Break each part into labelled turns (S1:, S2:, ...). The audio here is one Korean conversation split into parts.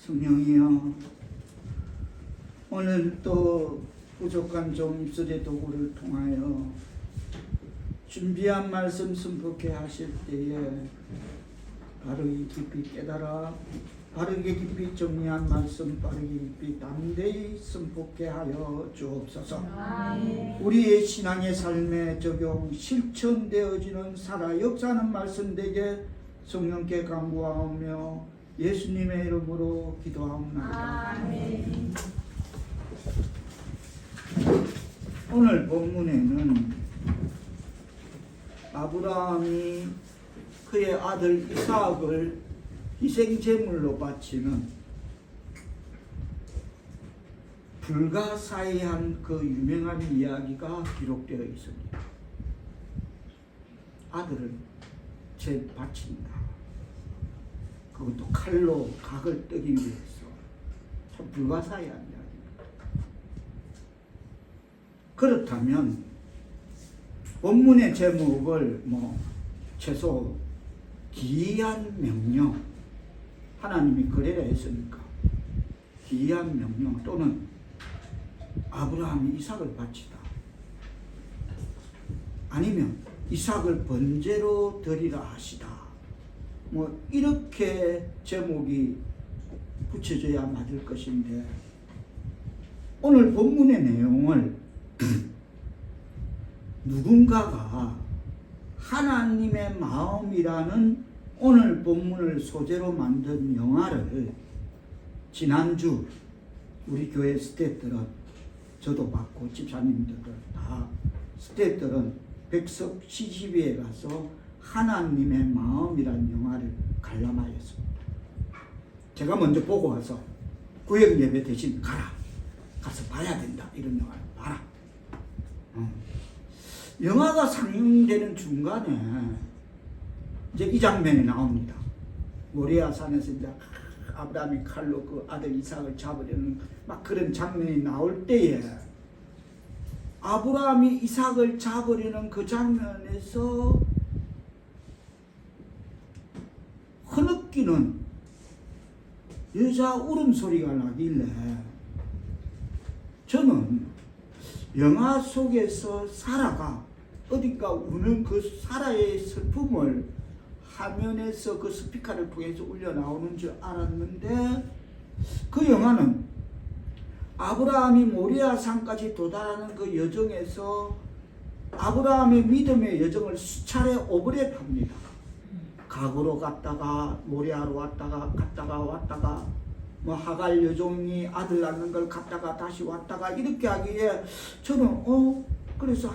S1: 성령이여, 오늘 또 부족한 종 입술의 도구를 통하여 준비한 말씀 선포케 하실 때에 바르게 깊이 깨달아 바르게 깊이 정리한 말씀 빠르게 깊이 담대히 선포케 하여 주옵소서. 우리의 신앙의 삶에 적용 실천되어지는 살아 역사하는 말씀 되게 성령께 간구하오며 예수님의 이름으로 기도하옵나이다.
S2: 아멘.
S1: 오늘 본문에는 아브라함이 그의 아들 이삭을 희생제물로 바치는 불가사의한 그 유명한 이야기가 기록되어 있습니다. 아들을 바친다. 그것도 칼로 각을 뜨기 위해서. 참 불가사의한 이야기입니다. 그렇다면 본문의 제목을 최소 기이한 명령, 하나님이 그래야 했으니까 기이한 명령 또는 아브라함이 이삭을 바치다, 아니면 이삭을 번제로 드리라 하시다, 이렇게 제목이 붙여져야 맞을 것인데, 오늘 본문의 내용을 누군가가 하나님의 마음이라는 오늘 본문을 소재로 만든 영화를 지난주 우리 교회 스태프들은, 저도 봤고 집사님들은 다 스태프들은 백석 CGV에 가서 하나님의 마음이라는 영화를 관람하였습니다. 제가 먼저 보고 와서 구역 예배 대신 가서 봐야 된다, 이런 영화를 봐라. 영화가 상영되는 중간에 이제 이 장면이 나옵니다. 모리아 산에서 이제 아브라함이 칼로 그 아들 이삭을 잡으려는 막 그런 장면이 나올 때에, 아브라함이 이삭을 잡으려는 그 장면에서 흐느끼는 여자 울음소리가 나길래, 저는 영화 속에서 사라가 어딘가 우는 그 사라의 슬픔을 화면에서 그 스피커를 통해서 울려 나오는 줄 알았는데, 그 영화는 아브라함이 모리아 산까지 도달하는 그 여정에서 아브라함의 믿음의 여정을 수차례 오버랩합니다. 각으로 갔다가 모리아로 왔다가 왔다가 하갈 여종이 아들 낳는 걸 갔다가 다시 왔다가 이렇게 하기에, 저는 그래서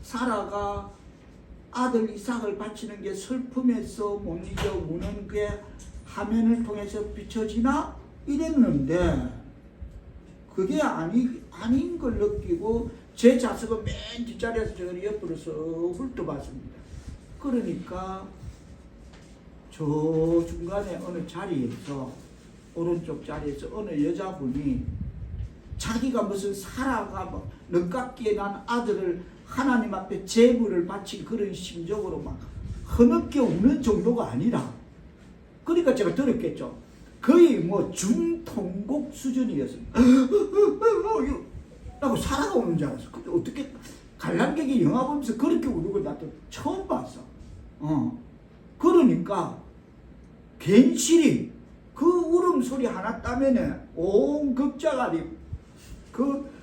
S1: 사라가 아들 이삭을 바치는 게 슬픔에서 못 이겨 우는 게 화면을 통해서 비춰지나 이랬는데, 그게 아닌 걸 느끼고 제 좌석은 맨 뒷자리에서 저를 옆으로서 훑어봤습니다. 그러니까 저 중간에 어느 자리에서, 오른쪽 자리에서 어느 여자분이 자기가 무슨 사라가 늦깎이에 난 아들을 하나님 앞에 제물을 바친 그런 심정으로 막 흐느껴 우는 정도가 아니라, 그러니까 제가 들었겠죠. 거의 중통곡 수준이었습니다. 라고 사라가 우는 줄 알았어. 근데 어떻게 관람객이 영화 보면서 그렇게 우는 걸 나도 처음 봤어. 그러니까 괜시리 그 울음소리 하나 따면에 온 극장안이 그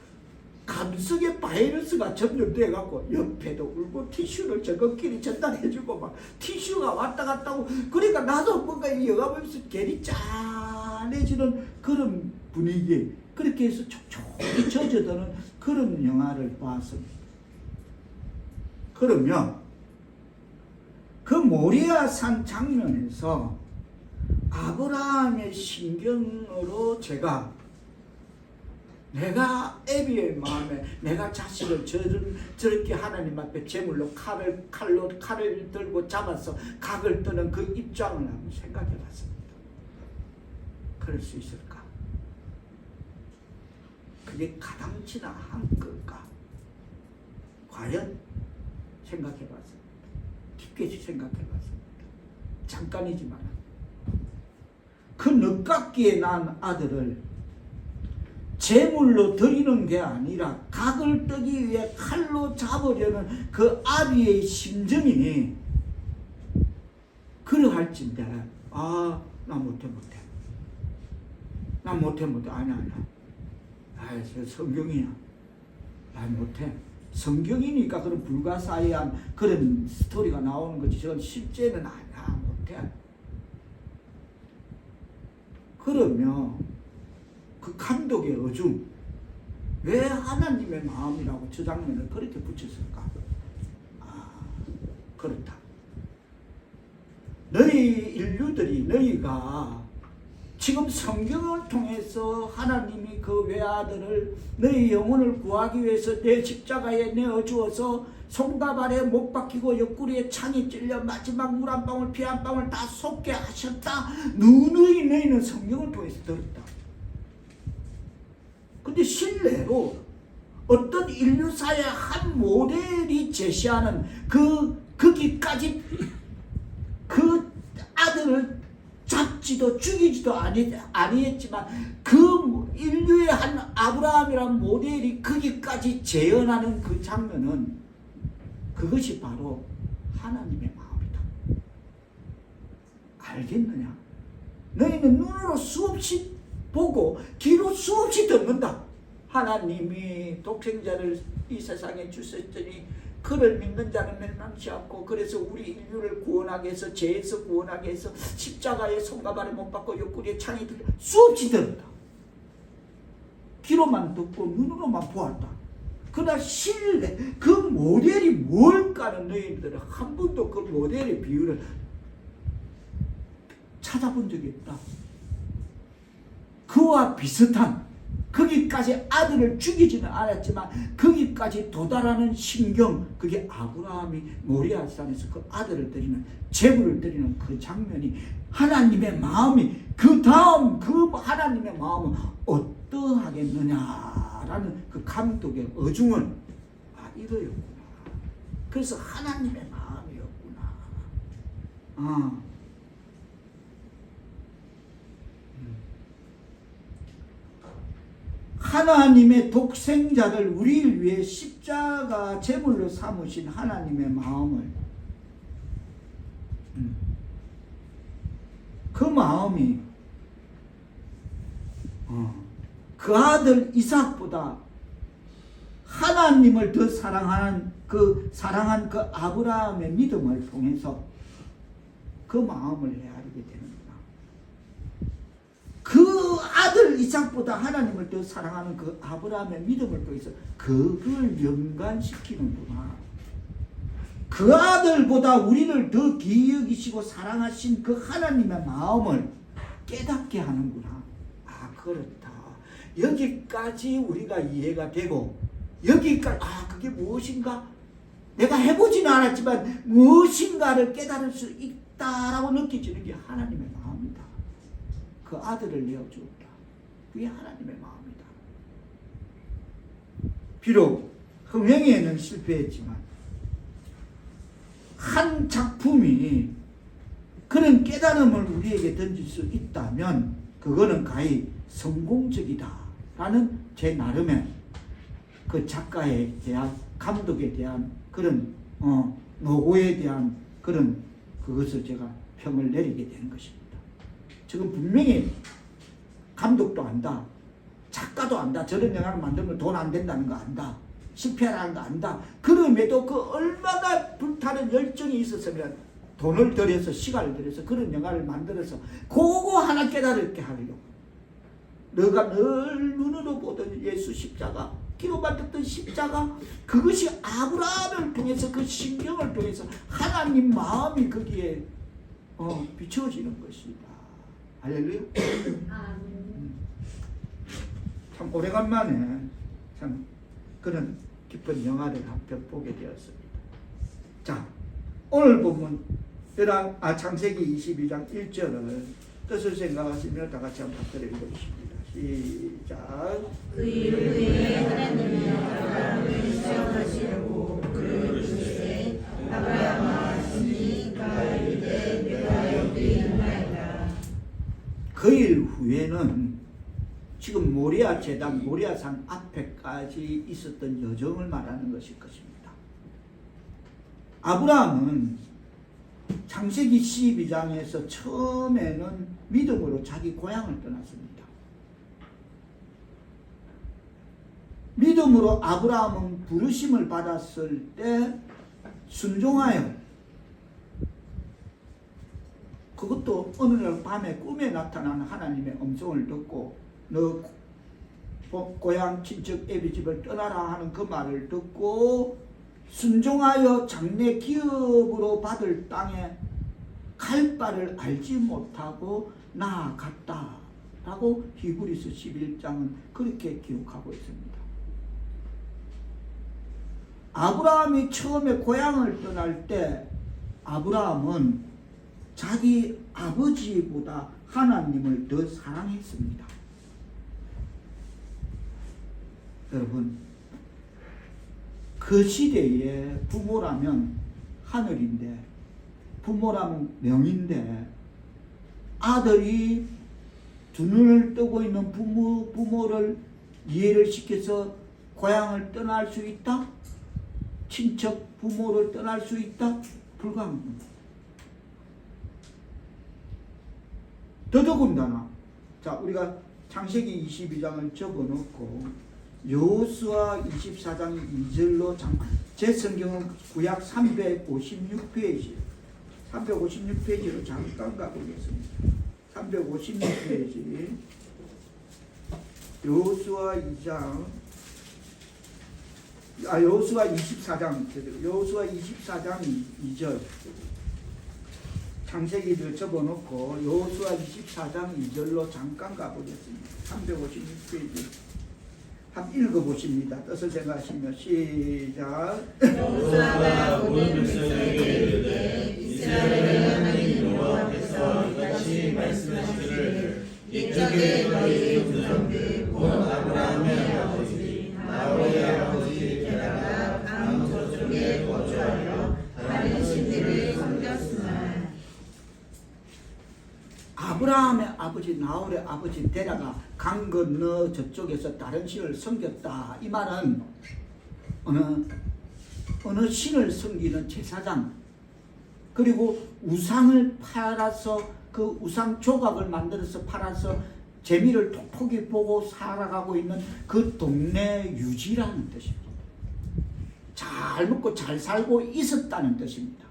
S1: 감성의 바이러스가 점령돼갖고 옆에도 울고 티슈를 저것끼리 전달해주고 막 티슈가 왔다 갔다 하고, 그러니까 나도 뭔가 이 영화 보면서 괜히 짠해지는 그런 분위기, 그렇게 해서 촉촉히 젖어드는 그런 영화를 봤습니다. 그러면 그 모리아 산 장면에서 아브라함의 신경으로 내가 애비의 마음에 내가 자식을 저렇게 하나님 앞에 제물로 칼을 들고 잡아서 각을 뜨는 그 입장을 한번 생각해 봤습니다. 그럴 수 있을까? 그게 가당치나 한 걸까? 과연 생각해 봤습니다. 깊게 생각해 봤습니다. 잠깐이지만 그 늦깎이에 난 아들을 제물로 드리는 게 아니라 각을 뜨기 위해 칼로 잡으려는 그 아비의 심정이 그러할진데, 나 못해. 아니야. 저 성경이야. 못해. 성경이니까 그런 불가사의한 그런 스토리가 나오는 거지. 저건 실제는 아니야. 못해. 그러면 그 감독의 어중, 왜 하나님의 마음이라고 저 장면을 그렇게 붙였을까? 그렇다. 너희 인류들이, 너희가 지금 성경을 통해서 하나님이 그 외아들을 너희 영혼을 구하기 위해서 내 십자가에 내어주어서 손갑 아래 못 박히고 옆구리에 창이 찔려 마지막 물 한 방울 피 한 방울 다 쏟게 하셨다. 너희는 성경을 통해서 들었다. 근데 실례로 어떤 인류사의 한 모델이 제시하는 거기까지 그 아들을 잡지도 죽이지도 아니했지만 그 인류의 한 아브라함이라는 모델이 거기까지 재현하는 그 장면은 그것이 바로 하나님의 마음이다. 알겠느냐? 너희는 눈으로 수없이 보고 귀로 수없이 듣는다. 하나님이 독생자를 이 세상에 주셨더니 그를 믿는 자는 멸망치 않고, 그래서 우리 인류를 구원하기 위해서, 죄에서 구원하기 위해서 십자가에 손과 발에 못 박고 옆구리에 창이 들려 수없이 들었다. 귀로만 듣고 눈으로만 보았다. 그러나 신뢰, 그 모델이 뭘까는 너희들은 한 번도 그 모델의 비유를 찾아본 적이 없다. 그와 비슷한, 거기까지 아들을 죽이지는 않았지만 거기까지 도달하는 심경, 그게 아브라함이 모리아산에서 그 아들을 드리는, 제물을 드리는 그 장면이, 하나님의 마음이, 그 다음 그 하나님의 마음은 어떠하겠느냐라는 그 감독의 어중은 이거였구나. 그래서 하나님의 마음이었구나. 하나님의 독생자를 우리를 위해 십자가 제물로 삼으신 하나님의 마음을, 그 마음이 그 아들 이삭보다 하나님을 더 사랑한 그 아브라함의 믿음을 통해서 그 마음을 헤아리게 되는구나. 그 아들 이삭보다 하나님을 더 사랑하는 그 아브라함의 믿음을 통해서 그걸 연관시키는구나. 그 아들보다 우리를 더 귀히 여기시고 사랑하신 그 하나님의 마음을 깨닫게 하는구나. 그렇다. 여기까지 우리가 이해가 되고, 여기까지 그게 무엇인가? 내가 해보지는 않았지만 무엇인가를 깨달을 수 있다라고 느껴지는 게 하나님의 마음이다. 그 아들을 내어주었다. 그게 하나님의 마음이다. 비록 흥행에는 실패했지만 한 작품이 그런 깨달음을 우리에게 던질 수 있다면 그거는 가히 성공적이다 라는 제 나름의 그 작가에 대한, 감독에 대한 그런 노고에 대한 그런 그것을 제가 평을 내리게 되는 것입니다. 지금 분명히 감독도 안다, 작가도 안다, 저런 영화를 만들면 돈 안 된다는 거 안다, 실패하라는 거 안다. 그럼에도 그 얼마나 불타는 열정이 있었으면 돈을 들여서, 시간을 들여서 그런 영화를 만들어서 그거 하나 깨달게 하려고. 너가 늘 눈으로 보던 예수 십자가, 귀로만 듣던 십자가, 그것이 아브라함을 통해서, 그 신경을 통해서 하나님 마음이 거기에 비춰지는 것이다. 할렐루야. 참 오래간만에 참 그런 깊은 영화를 한 편 보게 되었습니다. 자, 오늘 보면 창세기 22장 1절을 뜻을 생각하시며 다 같이 한번 받들어 읽어주십니다. 시작.
S2: 그 이후에 하나님이 아브라함을 시험하시려고 그를 부르시되 아브라함아, 친히 가이르되 내가 여기 있나이다.
S1: 그 일 후에는 지금 모리아 제단, 모리아산 앞에까지 있었던 여정을 말하는 것일 것입니다. 아브라함은 창세기 12장에서 처음에는 믿음으로 자기 고향을 떠났습니다. 믿음으로 아브라함은 부르심을 받았을 때 순종하여, 그것도 어느 날 밤에 꿈에 나타난 하나님의 음성을 듣고 너 고향 친척 애비 집을 떠나라 하는 그 말을 듣고 순종하여 장래 기업으로 받을 땅에 갈 바를 알지 못하고 나아갔다 라고 히브리서 11장은 그렇게 기록하고 있습니다. 아브라함이 처음에 고향을 떠날 때 아브라함은 자기 아버지보다 하나님을 더 사랑했습니다. 여러분, 그 시대에 부모라면 하늘인데, 부모라면 명인데, 아들이 두 눈을 뜨고 있는 부모를 이해를 시켜서 고향을 떠날 수 있다? 친척 부모를 떠날 수 있다? 불가능합니다. 더더군다나, 자, 우리가 창세기 22장을 접어놓고 여호수아 24장 2절로 제 성경은 구약 356페이지 356페이지로 잠깐 가보겠습니다. 356페이지 여호수아 2장 여호수아 24장 여호수아 24장 2절 창세기를 접어놓고 여호수아 24장 2절로 잠깐 가보겠습니다. 356페이지 한번 읽어보십니다. 뜻을 생각하시며 시작.
S2: 여호수아가 모든 백성에게 이르되 이스라엘의 하나님 여호와께서 이같이 말씀하시기를 이적에 너희 조상들 곧 아브라함의 아버지 나홀의 아버지 게다가 강 저쪽에 거주하여 다른 신들을 섬겼으나
S1: 아브라함의 아버지 나홀의 아버지 데라가 강 건너 저쪽에서 다른 신을 섬겼다. 이 말은 어느 신을 섬기는 제사장, 그리고 우상을 팔아서 그 우상 조각을 만들어서 팔아서 재미를 톡톡히 보고 살아가고 있는 그 동네 유지라는 뜻입니다. 잘 먹고 잘 살고 있었다는 뜻입니다.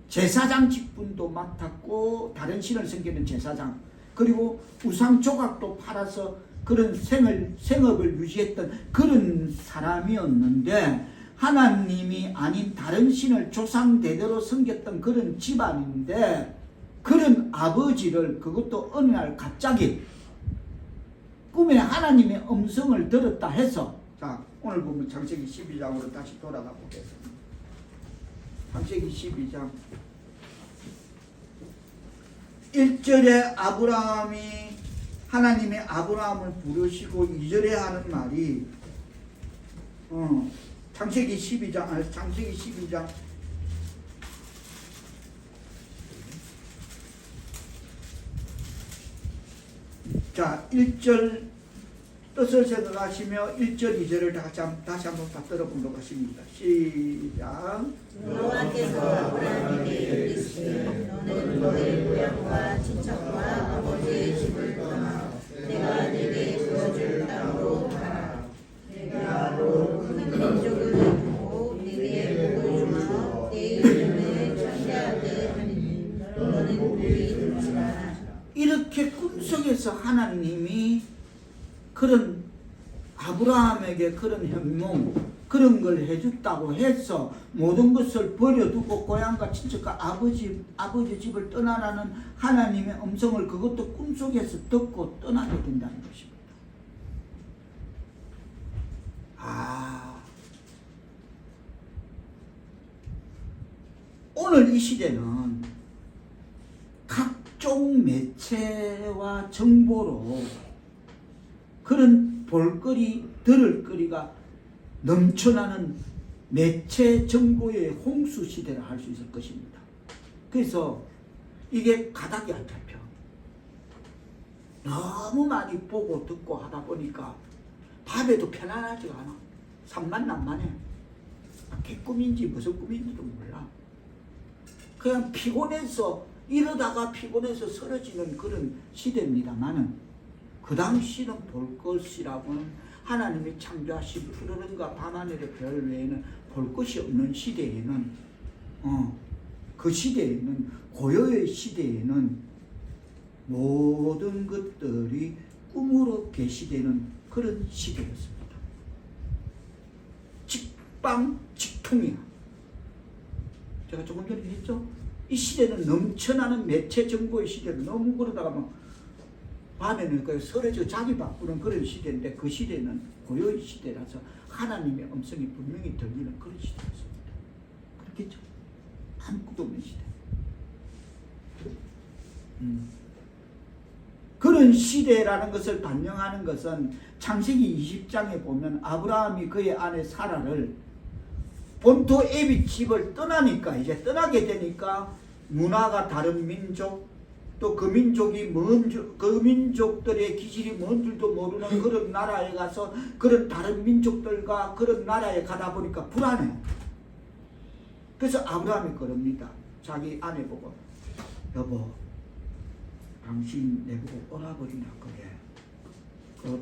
S1: 제사장 직분도 맡았고 다른 신을 섬기는 제사장, 그리고 우상 조각도 팔아서 그런 생업을 유지했던 그런 사람이었는데, 하나님이 아닌 다른 신을 조상 대대로 섬겼던 그런 집안인데, 그런 아버지를 그것도 어느 날 갑자기 꿈에 하나님의 음성을 들었다 해서, 자, 오늘 보면 창세기 12장으로 다시 돌아가 보겠습니다. 창세기 12장 1절에 아브라함이 하나님의 아브라함을 부르시고 2절에 하는 말이 창세기 12장 자 1절 뜻을 생각하시며 1절 2절을 다시 한번 다 들어보도록 하십니다. 시작.
S2: 여호와께서 아브라함에게 이르시되 너는 너의 고향과 친척과 아버지의 집을 떠나 내가 네게 보여줄 땅으로 가라. 내가 너로 큰 민족을 이루고 네게 복을 주며 네 이름을 창대하게 하리니 너는 복이 될지라.
S1: 이렇게 꿈속에서 하나님이 그런 아브라함에게 그런 행동, 그런 걸 해줬다고 해서 모든 것을 버려두고 고향과 친척과 아버지 집을 떠나라는 하나님의 음성을 그것도 꿈속에서 듣고 떠나게 된다는 것입니다. 오늘 이 시대는 각종 매체와 정보로 그런 볼거리, 들을거리가 넘쳐나는 매체 정보의 홍수 시대를 할 수 있을 것입니다. 그래서 이게 가닥이 안 잡혀. 너무 많이 보고 듣고 하다 보니까 밤에도 편안하지가 않아. 산만난만해. 개꿈인지 무슨 꿈인지도 몰라. 그냥 피곤해서 이러다가 피곤해서 쓰러지는 그런 시대입니다만은 그 당시는 볼 것이라고는 하나님이 창조하신 푸르른과 밤하늘의 별 외에는 볼 것이 없는 시대에는 그 시대에는 고요의 시대에는 모든 것들이 꿈으로 계시되는 그런 시대였습니다. 직방직통이야. 제가 조금 전에 했죠. 이 시대는 넘쳐나는 매체 정보의 시대로 너무 그러다가 막 밤에는 그 서러져 자기 바꾸는 그런 시대인데 그 시대는 고요의 시대라서 하나님의 음성이 분명히 들리는 그런 시대였습니다. 그렇겠죠? 아무것도 없는 시대. 그런 시대라는 것을 반영하는 것은 창세기 20장에 보면 아브라함이 그의 아내 사라를 본토 애비 집을 떠나니까 이제 떠나게 되니까 문화가 다른 민족 또 그 민족이 그 민족들의 기질이 뭔 줄도 모르는 그런 나라에 가서 그런 다른 민족들과 그런 나라에 가다 보니까 불안해. 그래서 아브라함이 그럽니다. 자기 아내 보고 여보 당신 내보고 오라버리나 그래.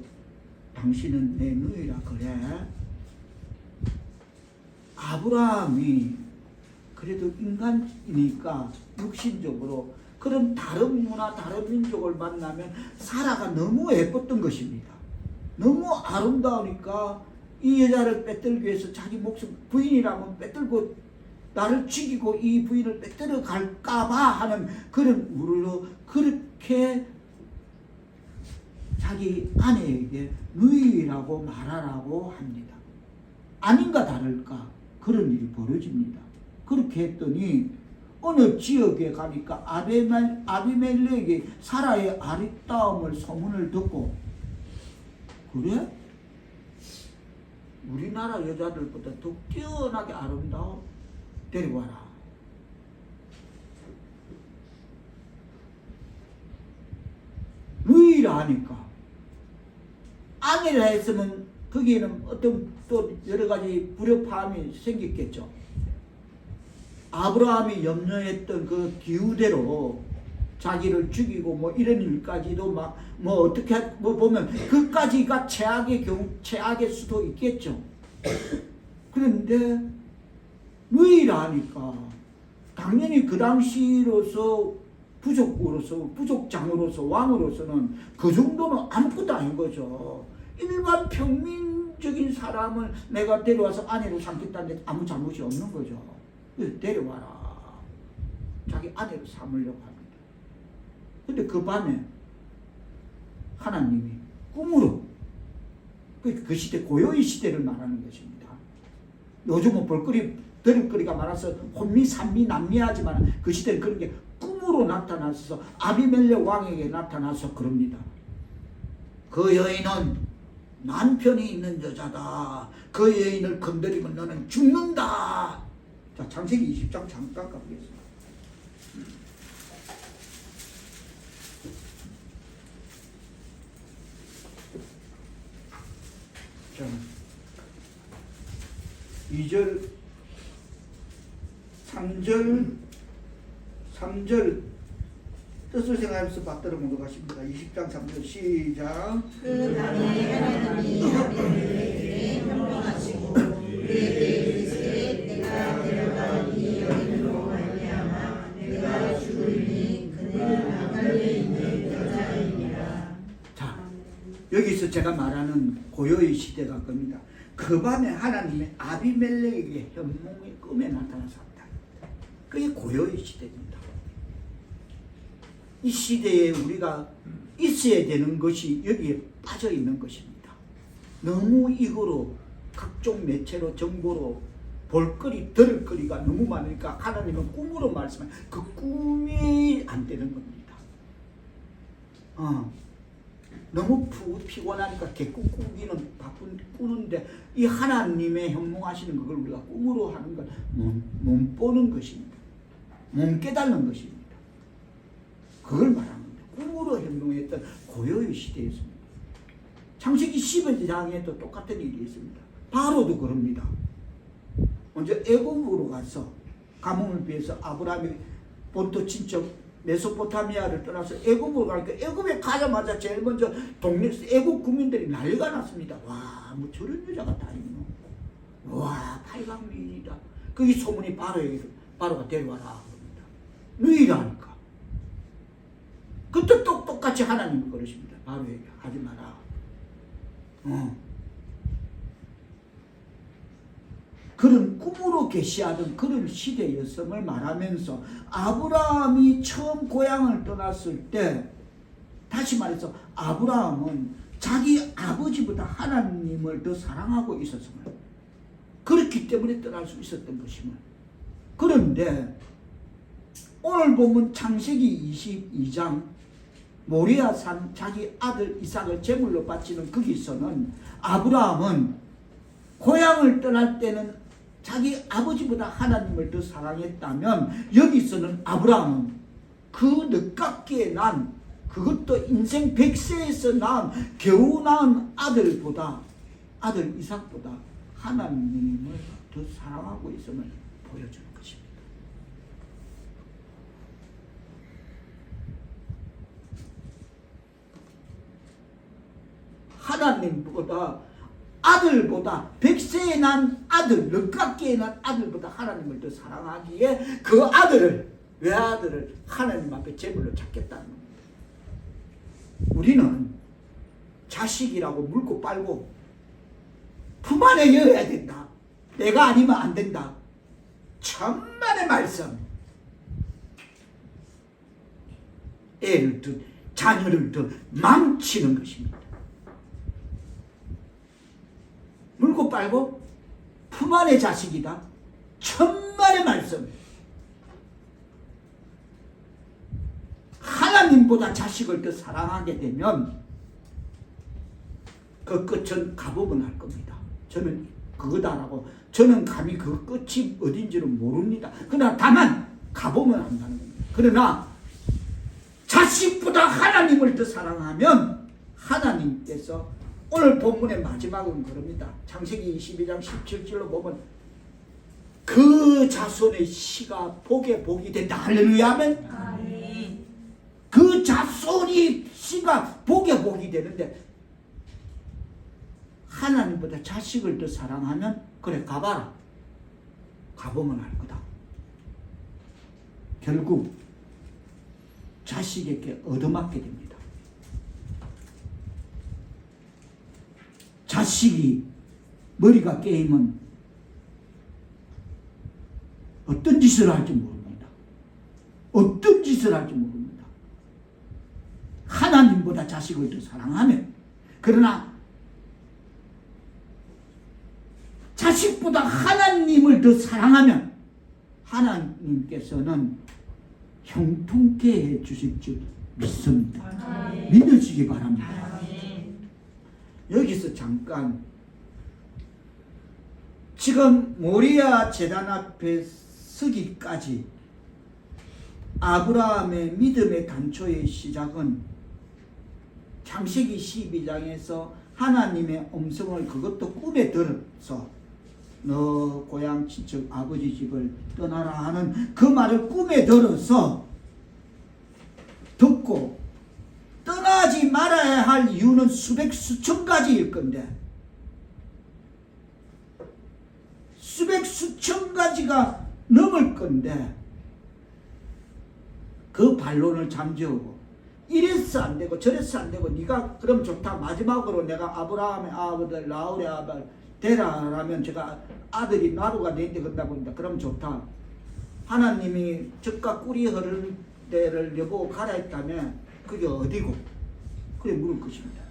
S1: 당신은 내 누이라 그래. 아브라함이 그래도 인간이니까 육신적으로 그런 다른 문화, 다른 민족을 만나면 사라가 너무 예뻤던 것입니다. 너무 아름다우니까 이 여자를 빼들기 위해서 자기 목숨, 부인이라면 빼들고 나를 죽이고 이 부인을 빼들어 갈까봐 하는 그런 우려로 그렇게 자기 아내에게 누이라고 말하라고 합니다. 아닌가 다를까 그런 일이 벌어집니다. 그렇게 했더니 어느 지역에 가니까 아비멜렉이 사라의 아리따움을 소문을 듣고 그래? 우리나라 여자들보다 더 뛰어나게 아름다워? 데려와라. 누이라 하니까 아내라 했으면 거기에는 어떤 또 여러 가지 불협화음이 생겼겠죠. 아브라함이 염려했던 그 기우대로 자기를 죽이고 뭐 이런 일까지도 막 뭐 어떻게 뭐 보면 그까지가 최악의 수도 있겠죠. 그런데 누이라 하니까 당연히 그 당시로서 부족장으로서 왕으로서는 그 정도는 아무것도 아닌 거죠. 일반 평민적인 사람을 내가 데려와서 아내로 삼겠다는데 아무 잘못이 없는 거죠. 그래서 데려와라. 자기 아내로 삼으려고 합니다. 근데 그 밤에 하나님이 꿈으로 그 시대 고요의 시대를 말하는 것입니다. 요즘은 볼거리 들을거리가 많아서 혼미산미 남미하지만 그 시대는 그런 게 꿈으로 나타나서 아비멜렉 왕에게 나타나서 그럽니다. 그 여인은 남편이 있는 여자다. 그 여인을 건드리면 너는 죽는다. 자, 창세기 20장 잠깐 가보겠습니다. 자, 2절, 3절 뜻을 생각하면서 받들어 먹어가십니다. 20장 3절 시작.
S2: 그 밤에 하나님이 아비멜렉에게 명령하시고 그에게 이르시되 내가 데려간 이 여인으로 말미암아 내가 죽으리니 그는 아갈레에 있는 여자이니라.
S1: 자, 여기서 제가 말하는 고요의 시대가 겁니다. 그 밤에 하나님의 아비멜렉에게 현몽의 꿈에 나타나서 한다. 그게 고요의 시대입니다. 이 시대에 우리가 있어야 되는 것이 여기에 빠져 있는 것입니다. 너무 이거로 각종 매체로 정보로 볼거리, 들을거리가 너무 많으니까 하나님은 꿈으로 말씀하면 그 꿈이 안 되는 겁니다. 너무 피곤하니까 개꿈 꾸기는 바쁜 꾸는데 이 하나님의 현몽하시는 그걸 우리가 꿈으로 하는 걸 못 보는 것입니다. 못 깨닫는 것입니다. 그걸 말하는 겁니다. 꿈으로 행동했던 고요의 시대였습니다. 창세기 12장에도 똑같은 일이 있습니다. 바로도 그럽니다. 먼저 애굽으로 가서 가뭄을 피해서 아브라함이 본토 친척 메소포타미아를 떠나서 애굽으로 가니까 애굽에 가자마자 제일 먼저 동네 애굽 국민들이 난리가 났습니다. 와, 뭐 저런 여자가 다 있노. 와, 팔강미인이다. 그게 소문이 바로가 데려와라 합니다. 누이라니까. 그때 똑같이 하나님이 그러십니다. 바로에게 하지 마라. 그런 꿈으로 계시하던 그런 시대였음을 말하면서 아브라함이 처음 고향을 떠났을 때 다시 말해서 아브라함은 자기 아버지보다 하나님을 더 사랑하고 있었음을 그렇기 때문에 떠날 수 있었던 것임을. 그런데 오늘 보면 창세기 22장 모리아산 자기 아들 이삭을 제물로 바치는 거기서는 아브라함은 고향을 떠날 때는 자기 아버지보다 하나님을 더 사랑했다면 여기서는 아브라함은 그 늦깎이에 난 그것도 인생 100세에서 낳은 겨우 낳은 아들 이삭보다 하나님을 더 사랑하고 있음을 보여주는 것입니다. 하나님보다 아들보다 100세에 난 아들, 늦깎이에 난 아들보다 하나님을 더 사랑하기에 그 외아들을 하나님 앞에 제물로 찾겠다는 겁니다. 우리는 자식이라고 물고 빨고 품 안에 여야 된다. 내가 아니면 안 된다. 천만의 말씀. 자녀를 더 망치는 것입니다. 물고 빨고 품 안의 자식이다. 천만의 말씀. 하나님보다 자식을 더 사랑하게 되면 그 끝은 가보면 할 겁니다. 저는 그거다라고 저는 감히 그 끝이 어딘지는 모릅니다. 그러나 다만 가보면 한다는 겁니다. 그러나 자식보다 하나님을 더 사랑하면 하나님께서 오늘 본문의 마지막은 그럽니다. 창세기 22장 17절로 보면 그 자손의 씨가 복에 복이 된다. 할렐루야 아멘. 그 자손이 씨가 복에 복이 되는데 하나님보다 자식을 더 사랑하면 그래 가봐라. 가보면 알 거다. 결국 자식에게 얻어맞게 됩니다. 자식이 머리가 깨이면 어떤 짓을 할지 모릅니다. 어떤 짓을 할지 모릅니다. 하나님보다 자식을 더 사랑하면, 그러나 자식보다 하나님을 더 사랑하면 하나님께서는 형통케 해 주실 줄 믿습니다. 믿으시기 바랍니다. 여기서 잠깐 지금 모리아 제단 앞에 서기까지 아브라함의 믿음의 단초의 시작은 창세기 12장에서 하나님의 음성을 그것도 꿈에 들어서 너 고향 친척 아버지 집을 떠나라 하는 그 말을 꿈에 들어서 듣고 떠나지 말아야 할 이유는 수백 수천 가지일 건데 수백 수천 가지가 넘을 건데 그 반론을 잠재우고 이래서 안 되고 저래서 안 되고 네가 그럼 좋다 마지막으로 내가 아브라함의 아들 라울의 아들 데라라면 제가 아들이 나루가 내인데 그런다고 합니다. 그럼 좋다. 하나님이 젖과 꿀이 흐르는 데를 여보고 가라 했다면 그게 어디고? 그래 물을 것입니다.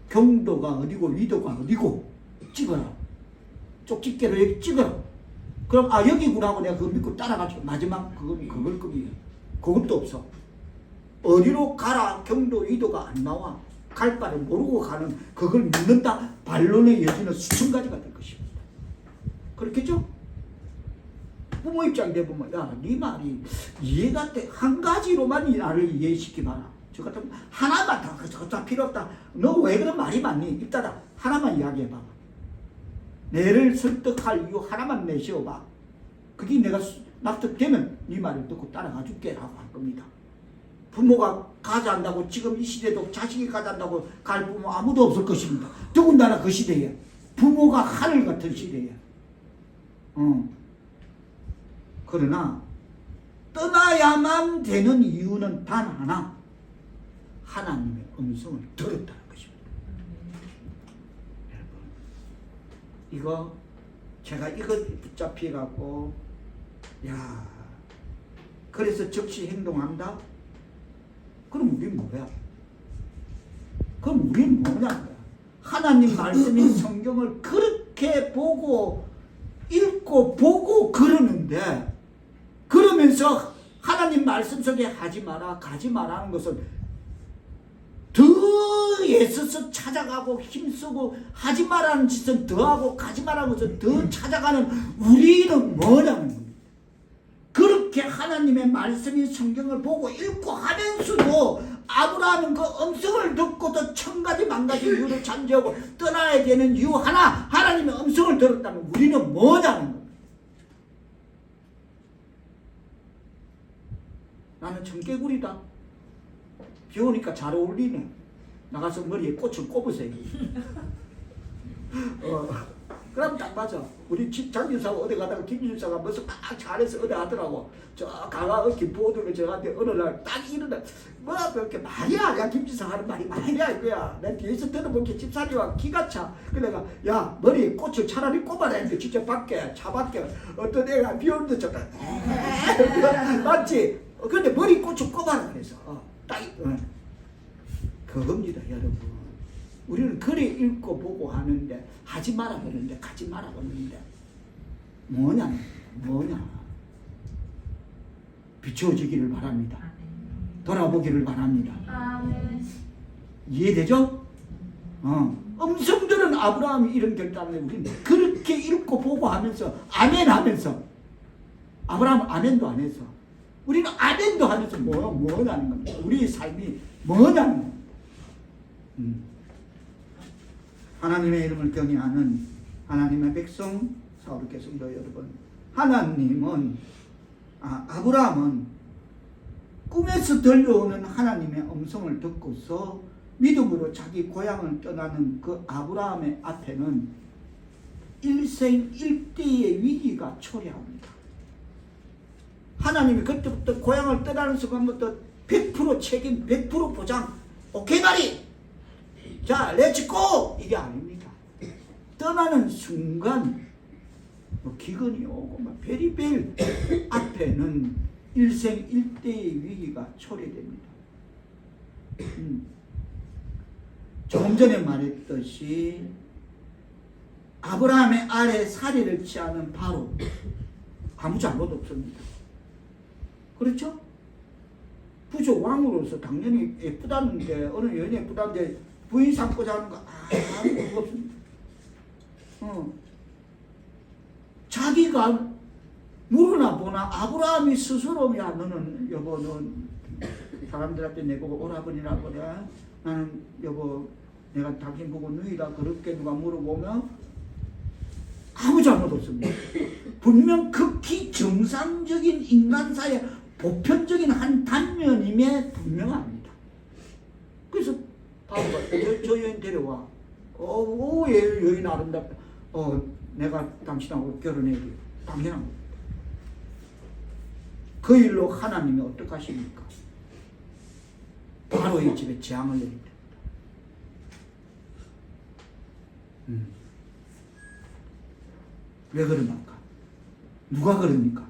S1: 경도가 어디고 위도가 어디고? 찍어라. 쪽집게로 여기 찍어라. 그럼 아 여기구나고 내가 그거 믿고 따라가지고 마지막 그걸 겁니다. 그것도 없어. 어디로 가라 경도 위도가 안 나와. 갈 바를 모르고 가는 그걸 믿는다. 반론의 여지는 수천 가지가 될 것입니다. 그렇겠죠? 부모 입장 되보면 야, 네 말이 이해가 돼. 한 가지로만 나를 이해시키봐라. 저 같으면 하나만 다 필요 없다. 너 왜 그런 말이 많니? 이따가 하나만 이야기해봐. 내를 설득할 이유 하나만 내세워봐. 그게 내가 납득되면 네 말을 듣고 따라가 줄게 라고 할 겁니다. 부모가 가자한다고 지금 이 시대도 자식이 가자한다고 갈 부모 아무도 없을 것입니다. 더군다나 그 시대에 부모가 하늘 같은 시대에 그러나 떠나야만 되는 이유는 단 하나, 하나님의 음성을 들었다는 것입니다. 여러분, 이거 제가 이거 붙잡혀 갖고 야, 그래서 즉시 행동한다? 그럼 우리는 뭐야? 그럼 우리는 뭐냐는 거야? 하나님 말씀인 성경을 그렇게 보고 읽고 보고 그러는데, 그러면서 하나님 말씀 속에 하지 마라 가지 마라 하는 것은 더 애써서 찾아가고 힘쓰고 하지 마라는 짓은 더하고 가지 마라는 것은 더 찾아가는 우리는 뭐냐는 겁니다. 그렇게 하나님의 말씀인 성경을 보고 읽고 하면서도 아브라함은 그 음성을 듣고도 천가지 만가지 이유를 잠재우고 떠나야 되는 이유 하나, 하나님의 음성을 들었다면 우리는 뭐냐는 겁니다. 나는 청개구리다. 비 오니까 잘 어울리네. 나가서 머리에 꽃을 꼽으세요. 그럼 딱 맞아. 우리 집 장진사가 어디 가다가 김진사가 무슨 막 잘해서 어디 하더라고. 저 가가 김포도를 저한테 어느 날 딱 이러다 뭐 그렇게 말이야. 야 김진사 하는 말이 말이야 이거야. 내 뒤에서 들어보니까 집사님과 기가 차. 그래가 야 머리에 꽃을 차라리 꼽아라 했는데 진짜 밖에 차 밖에 어떤 애가 비 오는데 저다 맞지? 근데 머리 꽃을 꼽아라 그래서 딱 그겁니다 여러분. 우리는 글에 읽고 보고 하는데 하지 마라 그러는데 가지 마라 그러는데 뭐냐 비춰지기를 바랍니다. 돌아보기를 바랍니다. 이해되죠? 음성들은 아브라함이 이런 결단을 해. 우리는 그렇게 읽고 보고 하면서 아멘 하면서 아브라함은 아멘도 안 해서 우리는 아멘도 하면서 뭐냐는 겁니다. 우리의 삶이 뭐냐는 겁니다. 하나님의 이름을 경외하는 하나님의 백성 사울의 성도 여러분, 하나님은 아브라함은 꿈에서 들려오는 하나님의 음성을 듣고서 믿음으로 자기 고향을 떠나는 그 아브라함의 앞에는 일생일대의 위기가 초래합니다. 하나님이 그때부터 고향을 떠나는 순간부터 100% 책임, 100% 보장, 오케이 말이 자, 렛츠고! 이게 아닙니다. 떠나는 순간 기근이 오고 베리벨 앞에는 일생일대의 위기가 초래됩니다. 조금 전에 말했듯이 아브라함의 아래 사리를 취하는 바로 아무 잘못 없습니다. 그렇죠? 부족 왕으로서 당연히 예쁘다는데 어느 여인이 예쁘다는데 부인 삼고자 하는 거 아무것도 없습니다. 자기가 물으나 보나 아브라함이 스스로 야 너는 여보 넌 사람들한테 내보고 오라버니라 그래. 나는 여보 내가 당신 보고 누이라 그렇게 누가 물어보면 아무 잘못 없습니다. 분명 극히 정상적인 인간사의 보편적인 한 단면임에 분명합니다. 그래서 바보가 저 여인 데려와. 여인 아름답다. 내가 당신하고 결혼해야 돼. 당연한 겁니다. 그 일로 하나님이 어떻게 하십니까? 바로의 집에 재앙을 내립니다. 왜 그러는가? 누가 그럽니까?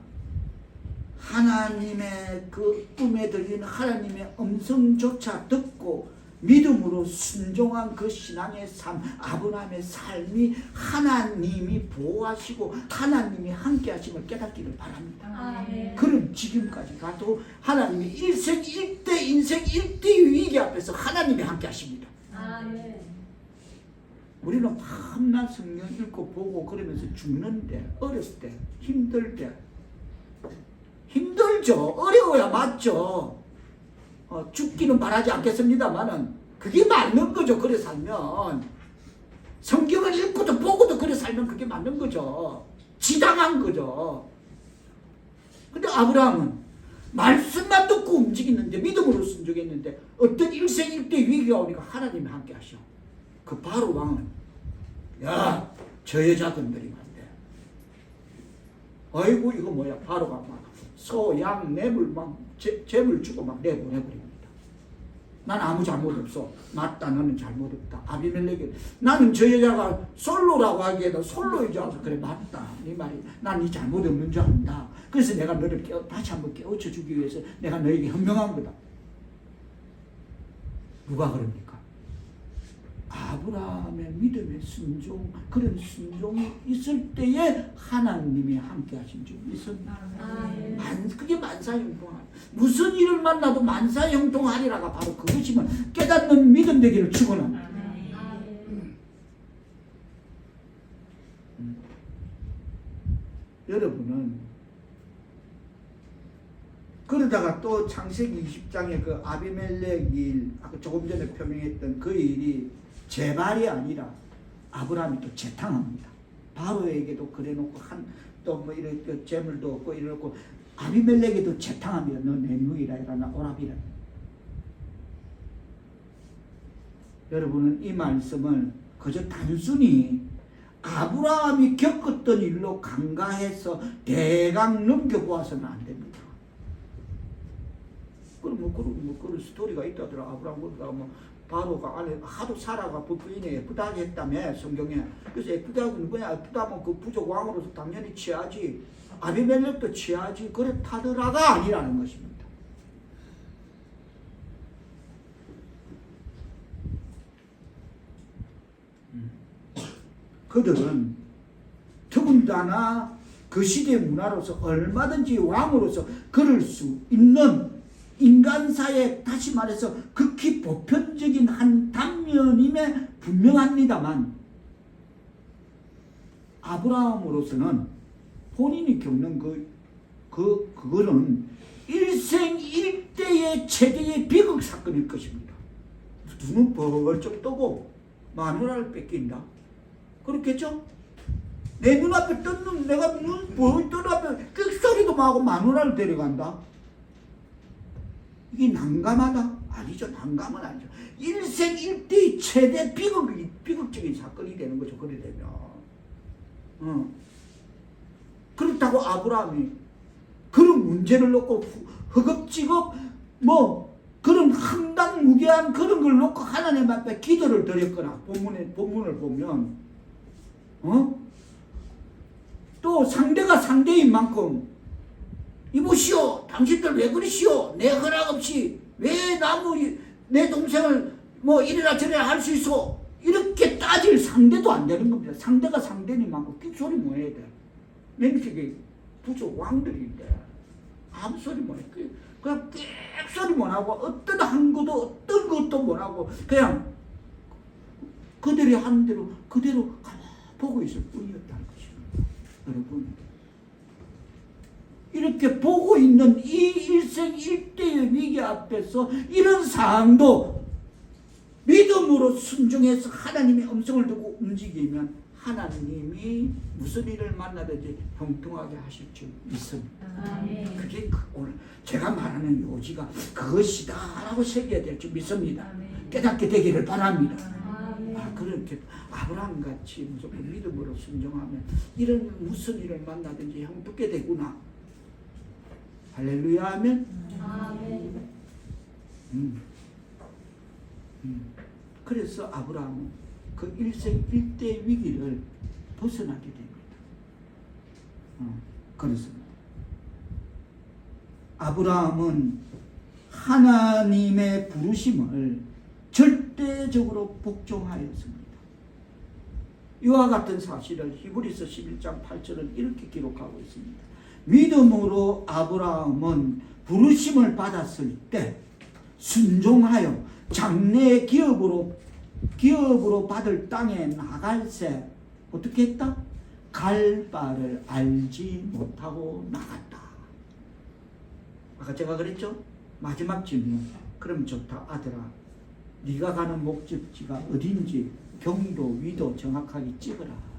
S1: 하나님의 그 꿈에 들리는 하나님의 음성조차 듣고 믿음으로 순종한 그 신앙의 삶, 아브라함의 삶이 하나님이 보호하시고 하나님이 함께 하심을 깨닫기를 바랍니다. 그럼 지금까지 가도 하나님이 일생일대 인생 일대 위기 앞에서 하나님이 함께 하십니다. 우리는 밤낮 성경 읽고 보고 그러면서 죽는데, 어렸을 때, 힘들 때 힘들죠. 어려워야 맞죠. 죽기는 바라지 않겠습니다만은 그게 맞는 거죠. 그래 살면 성경을 읽고도 보고도 그래 살면 그게 맞는 거죠. 지당한 거죠. 근데 아브라함은 말씀만 듣고 움직이는데 믿음으로 순종했는데 어떤 일생일대 위기가 오니까 하나님이 함께 하셔. 그 바로 왕은 야, 저 여자 건드리면 안 돼. 아이고 이거 뭐야. 바로가 막 소, 양, 뇌물 막 재물 주고 막 내보내버립니다. 난 아무 잘못 없어. 맞다, 너는 잘못 없다. 아비멜렉이 나는 저 여자가 솔로라고 하기에도 솔로이자서 그래 맞다. 네 말이 난 네 잘못 없는 줄 안다. 그래서 내가 너를 다시 한번 깨우쳐 주기 위해서 내가 너에게 현명한 거다. 누가 그럽니까? 아브라함의 믿음의 순종, 그런 순종이 있을 때에 하나님이 함께 하신 줄 믿습니다. 그게 만사형통하리. 무슨 일을 만나도 만사형통하리라가 바로 그것이면 깨닫는 믿음 되기를 축원합니다. 여러분은 그러다가 또 창세기 20장에 그 아비멜렉 일, 아까 조금 전에 표명했던 그 일이 재발이 아니라 아브라함이 또 재탕합니다. 바로에게도 그래놓고 또 뭐 이렇게 재물도 없고 이러고 아비멜렉에도 재탕합니다. 너 내 누이라 해라 나 오라비라. 여러분은 이 말씀을 그저 단순히 아브라함이 겪었던 일로 간과해서 대강 넘겨보아서는 안 됩니다. 그런 스토리가 있다더라. 아브라함 그러다가 뭐 바로가 안에 하도 사라가 부인이 예쁘다고 했다며 성경에. 그래서 예쁘다고 누구냐? 예쁘다면 그 부족 왕으로서 당연히 취하지. 아비멜렉도 취하지. 그렇다더라가 아니라는 것입니다. 그들은 더군다나 그 시대 문화로서 얼마든지 왕으로서 그럴 수 있는 인간사에 다시 말해서 극히 보편적인 한 단면임에 분명합니다만 아브라함으로서는 본인이 겪는 그거는 일생일대의 최대의 비극 사건일 것입니다. 눈은 벌쩍 뜨고 마누라를 뺏긴다. 그렇겠죠? 내 눈앞에 떴는 내가 눈 벌쩍 앞에 끽소리도 하고 마누라를 데려간다. 이게 난감하다? 아니죠. 난감은 아니죠. 일생일대의 최대 비극적인 사건이 되는 거죠. 그래 되면. 그렇다고 아브라함이 그런 문제를 놓고 허겁지겁 뭐 그런 황당무계한 그런 걸 놓고 하나님 앞에 기도를 드렸거나 본문을 보면 또 상대가 상대인 만큼 이보시오, 당신들 왜 그러시오? 내 허락 없이 왜 내 동생을 뭐 이래라 저래라 할 수 있어? 이렇게 따질 상대도 안 되는 겁니다. 상대가 상대인 만큼 끽소리 뭐 해야 돼? 맹식이 부족 왕들인데 아무 소리 못 해. 그냥 끽소리 못 하고 어떤 것도 못 하고 그냥 그들이 하는 대로 그대로 보고 있을 뿐이었다는 것입니다. 여러분, 이렇게 보고 있는 이 일생일대의 위기 앞에서 이런 상황도 믿음으로 순종해서 하나님의 음성을 듣고 움직이면 하나님이 무슨 일을 만나든지 형통하게 하실 줄 믿습니다. 그게 오늘 제가 말하는 요지가 그것이다라고 새겨야 될 줄 믿습니다. 깨닫게 되기를 바랍니다. 그렇게 아브라함같이 무조건 믿음으로 순종하면 이런 무슨 일을 만나든지 형통하게 되구나. 할렐루야 하면 그래서 아브라함은 그 일생일대 위기를 벗어나게 됩니다. 그렇습니다. 아브라함은 하나님의 부르심을 절대적으로 복종하였습니다. 이와 같은 사실을 히브리서 11장 8절은 이렇게 기록하고 있습니다. 믿음으로 아브라함은 부르심을 받았을 때 순종하여 장래의 기업으로 받을 땅에 나갈새 어떻게 했다? 갈 바를 알지 못하고 나갔다. 아까 제가 그랬죠? 마지막 질문. 그럼 좋다. 아들아, 네가 가는 목적지가 어딘지 경도, 위도 정확하게 찍어라.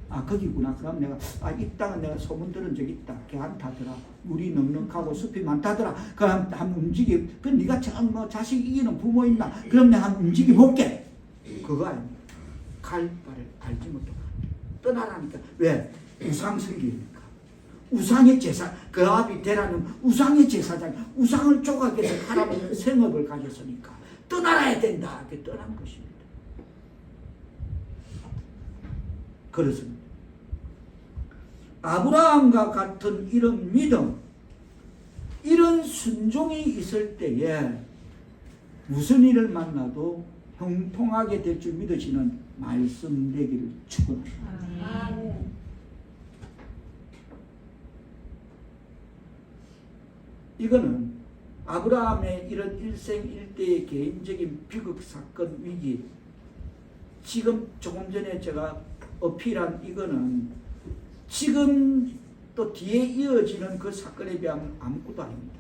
S1: 아, 거기구나. 그럼 내가 이 땅은 내가 소문 들은 적 있다. 괜찮다더라. 물이 넉넉하고 숲이 많다더라. 그럼 한번 움직여. 그 네가 참 뭐 자식 이기는 부모 있나? 그럼 내가 한번 움직여 볼게. 그거 아닙니다. 갈 바를 알지 못하고 떠나라니까. 왜? 우상 섬기니까. 우상의 제사, 그 아비 데라는 우상의 제사장, 우상을 조각해서 팔아먹는 생업을 가졌으니까 떠나야 된다. 이렇게 떠난 것입니다. 그렇습니다. 아브라함과 같은 이런 믿음, 이런 순종이 있을 때에 무슨 일을 만나도 형통하게 될 줄 믿으시는 말씀 되기를 축원합니다. 이거는 아브라함의 이런 일생일대의 개인적인 비극 사건 위기, 지금 조금 전에 제가 어필한 이거는 지금 또 뒤에 이어지는 그 사건에 비하면 아무것도 아닙니다.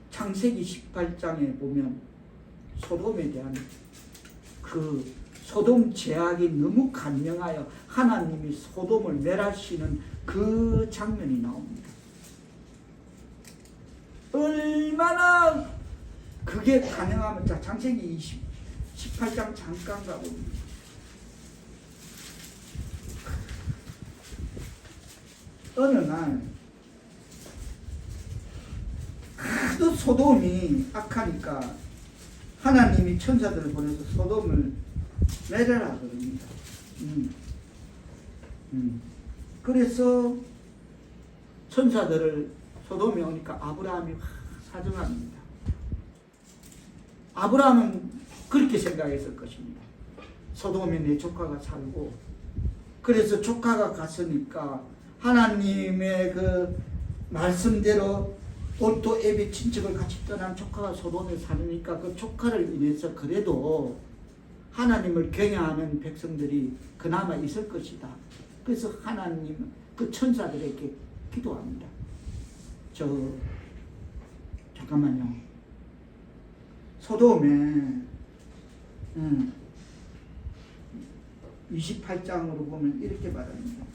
S1: 창세기 18장에 보면 소돔에 대한 그 소돔 제약이 너무 간명하여 하나님이 소돔을 멸하시는 그 장면이 나옵니다. 얼마나 그게 가능하면, 자, 창세기 18장 잠깐 가봅니다. 어느 날 하도 소돔이 악하니까 하나님이 천사들을 보내서 소돔을 멸하라 그럽니다. 그래서 천사들을 소돔에 오니까 아브라함이 사정합니다. 아브라함은 그렇게 생각했을 것입니다. 소돔에 내 조카가 살고, 그래서 조카가 갔으니까 하나님의 그 말씀대로 롯도 애비 친척을 같이 떠난 조카가 소돔에 사니까 그 조카를 인해서 그래도 하나님을 경외하는 백성들이 그나마 있을 것이다. 그래서 하나님 그 천사들에게 기도합니다. 잠깐만요. 소돔에 28장으로 보면 이렇게 말합니다.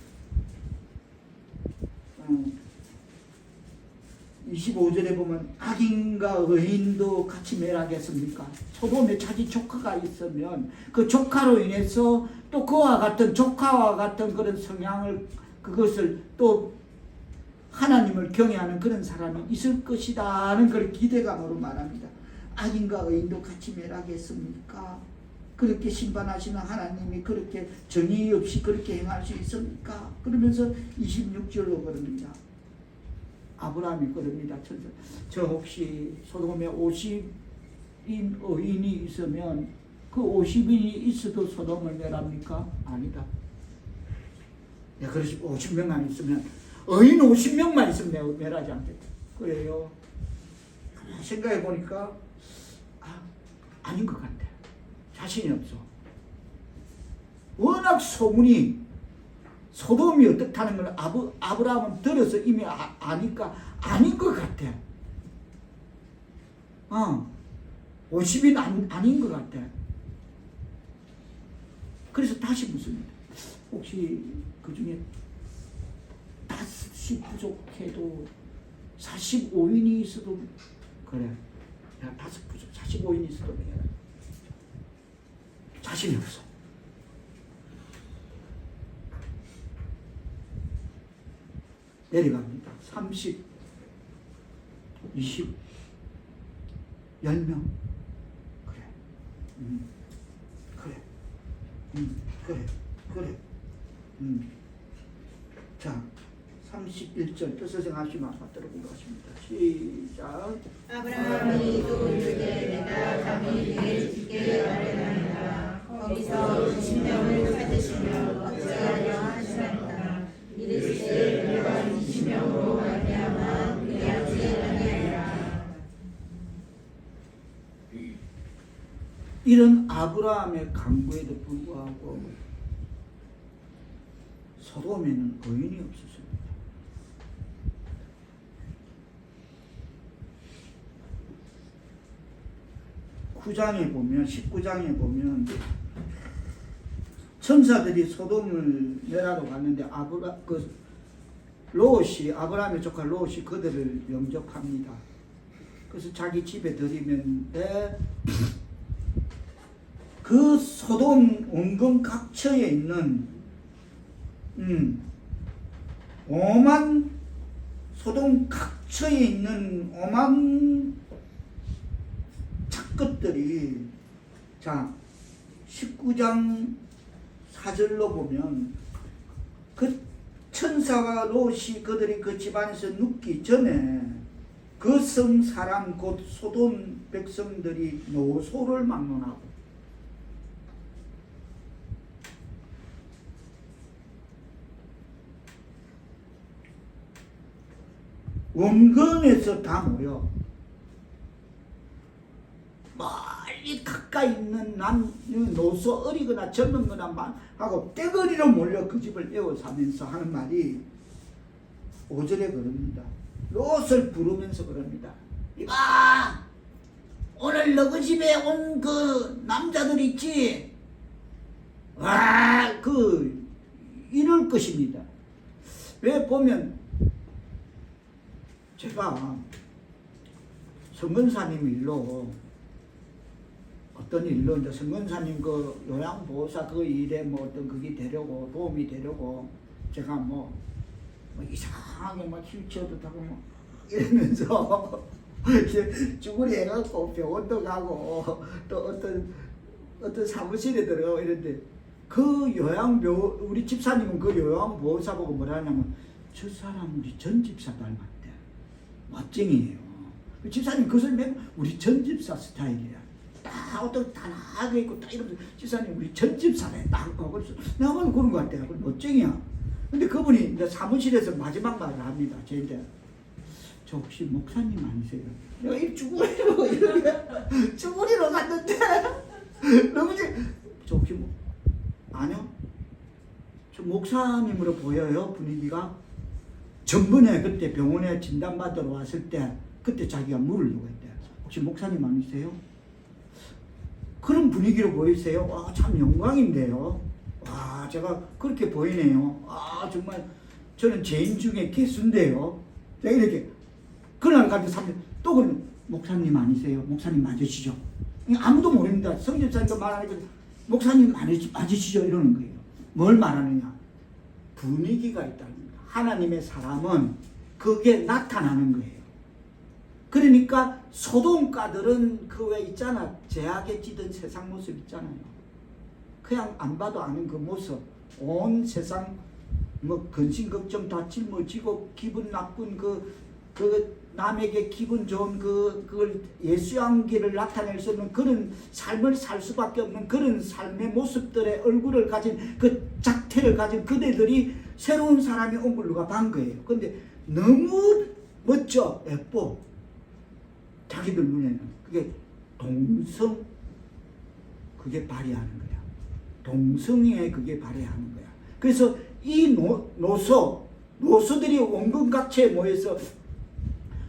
S1: 25절에 보면 악인과 의인도 같이 멸하겠습니까? 소돔에 자기 조카가 있으면 그 조카로 인해서 또 그와 같은 조카와 같은 그런 성향을, 그것을 또 하나님을 경외하는 그런 사람이 있을 것이다 하는 걸 기대감으로 말합니다. 악인과 의인도 같이 멸하겠습니까? 그렇게 심판하시는 하나님이 그렇게 정의 없이 그렇게 행할 수 있습니까? 그러면서 26절로 그럽니다. 아브라함이 그럽니다. 저 혹시 소돔에 50인 의인이 있으면 그 50인이 있어도 소돔을 멸합니까? 아니다. 그래서 50명만 있으면, 의인 50명만 있으면 멸하지 않겠다. 그래요. 생각해 보니까 아닌 것 같아. 자신이 없어. 워낙 소문이 소돔이 어떻다는 걸 아브라함은 들어서 이미 아니까 아닌 것 같아. 50인 아닌 것 같아. 그래서 다시 묻습니다. 혹시 그 중에 5이 부족해도 45인이 있어도, 그래, 내가 5 부족, 45인이 있어도 내가 자신이 없어. 내려갑니다. 30, 20, 10명. 그래. 그래. 그래. 그래. 자, 31절 뜻을 생각하시면 맞도록 공부하십니다. 시작.
S2: 아브라함이 또 이르되 내가 감히 내 주께 아뢰나이다. 거기서 20명을 찾으시며 어찌하려 하시나이까. 이르시되 내가 20명으로 말미암아 그리하지 아니하리라.
S1: 이런 아브라함의 강구에도 불구하고 소돔에는 의인이 없었습니다. 19장에 보면 천사들이 소돔을 멸하러 갔는데 아브라함의 조카 롯이 그들을 영접합니다. 그래서 자기 집에 들이면데 그 소돔 원근 각처에 있는 오만 소돔 각처에 있는 오만 착것들이 자 19장 4절로 보면 그 천사와 롯이 그들이 그 집안에서 눕기 전에 그 성 사람 곧 소돔 백성들이 노소를 막론하고 원근에서 다 모여 멀리 가까이 있는 노소 어리거나 젊은 거나 하고 떼거리로 몰려 그 집을 에워싸면서 하는 말이 5절에 그럽니다. 롯을 부르면서 그럽니다. 이봐 오늘 너그 집에 온 그 남자들 있지? 와 이럴 것입니다. 왜 보면 제가 성근사님 일로 어떤 일로 이제 성근사님 그 요양보호사 그 일에 뭐 어떤 그게 되려고 도움이 되려고 제가 뭐 이상하게 막 휠체어도 타고 뭐 이러면서 쭈구리 해갖고 병원도 가고 또 어떤 사무실에 들어가고 이런데 그 우리 집사님은 그 요양보호사 보고 뭐라 하냐면 저 사람 우리 전 집사 닮았대. 멋쟁이에요. 그 집사님 그것을 맨 우리 전 집사 스타일이야. 딱 어떤 단아하게 있고 딱 이러면서 집사님 우리 전 집사네 딱 그래서 내가 보면 그런 것 같아요. 멋쟁이야. 근데 그분이 이제 사무실에서 마지막 말을 합니다. 저한테 저 혹시 목사님 아니세요? 내가 이 쭈구리로 이렇게 쭈구리로 갔는데 너무 저 혹시 뭐 아니요? 저 목사님으로 보여요 분위기가? 전번에 그때 병원에 진단받으러 왔을 때 그때 자기가 물으려고 했대. 혹시 목사님 아니세요? 그런 분위기로 보이세요? 와, 참 영광인데요. 와, 제가 그렇게 보이네요. 아, 정말 저는 죄인 중에 개수인데요. 제가 이렇게 그날 가서 사람들 또 그러면 목사님 아니세요? 목사님 맞으시죠? 아무도 모릅니다. 성집사님도 말하니까 목사님 맞으시죠? 이러는 거예요. 뭘 말하느냐? 분위기가 있다는 거예요. 하나님의 사람은 그게 나타나는 거예요. 그러니까 소돔가들은 그 왜 있잖아. 제약에 찌든 세상 모습 있잖아요. 그냥 안 봐도 아는 그 모습. 온 세상 뭐 근심 걱정 다 짊어지고 기분 나쁜 그 남에게 기분 좋은 그걸 예수양기를 나타낼 수 없는 그런 삶을 살 수밖에 없는 그런 삶의 모습들의 얼굴을 가진 그 작태를 가진 그대들이 새로운 사람이 온 걸 누가 본 거예요. 근데 너무 멋져, 예뻐. 자기들 눈에는. 그게 동성, 그게 발휘하는 거야. 동성애 그게 발휘하는 거야. 그래서 이 노소들이 원근각체에 모여서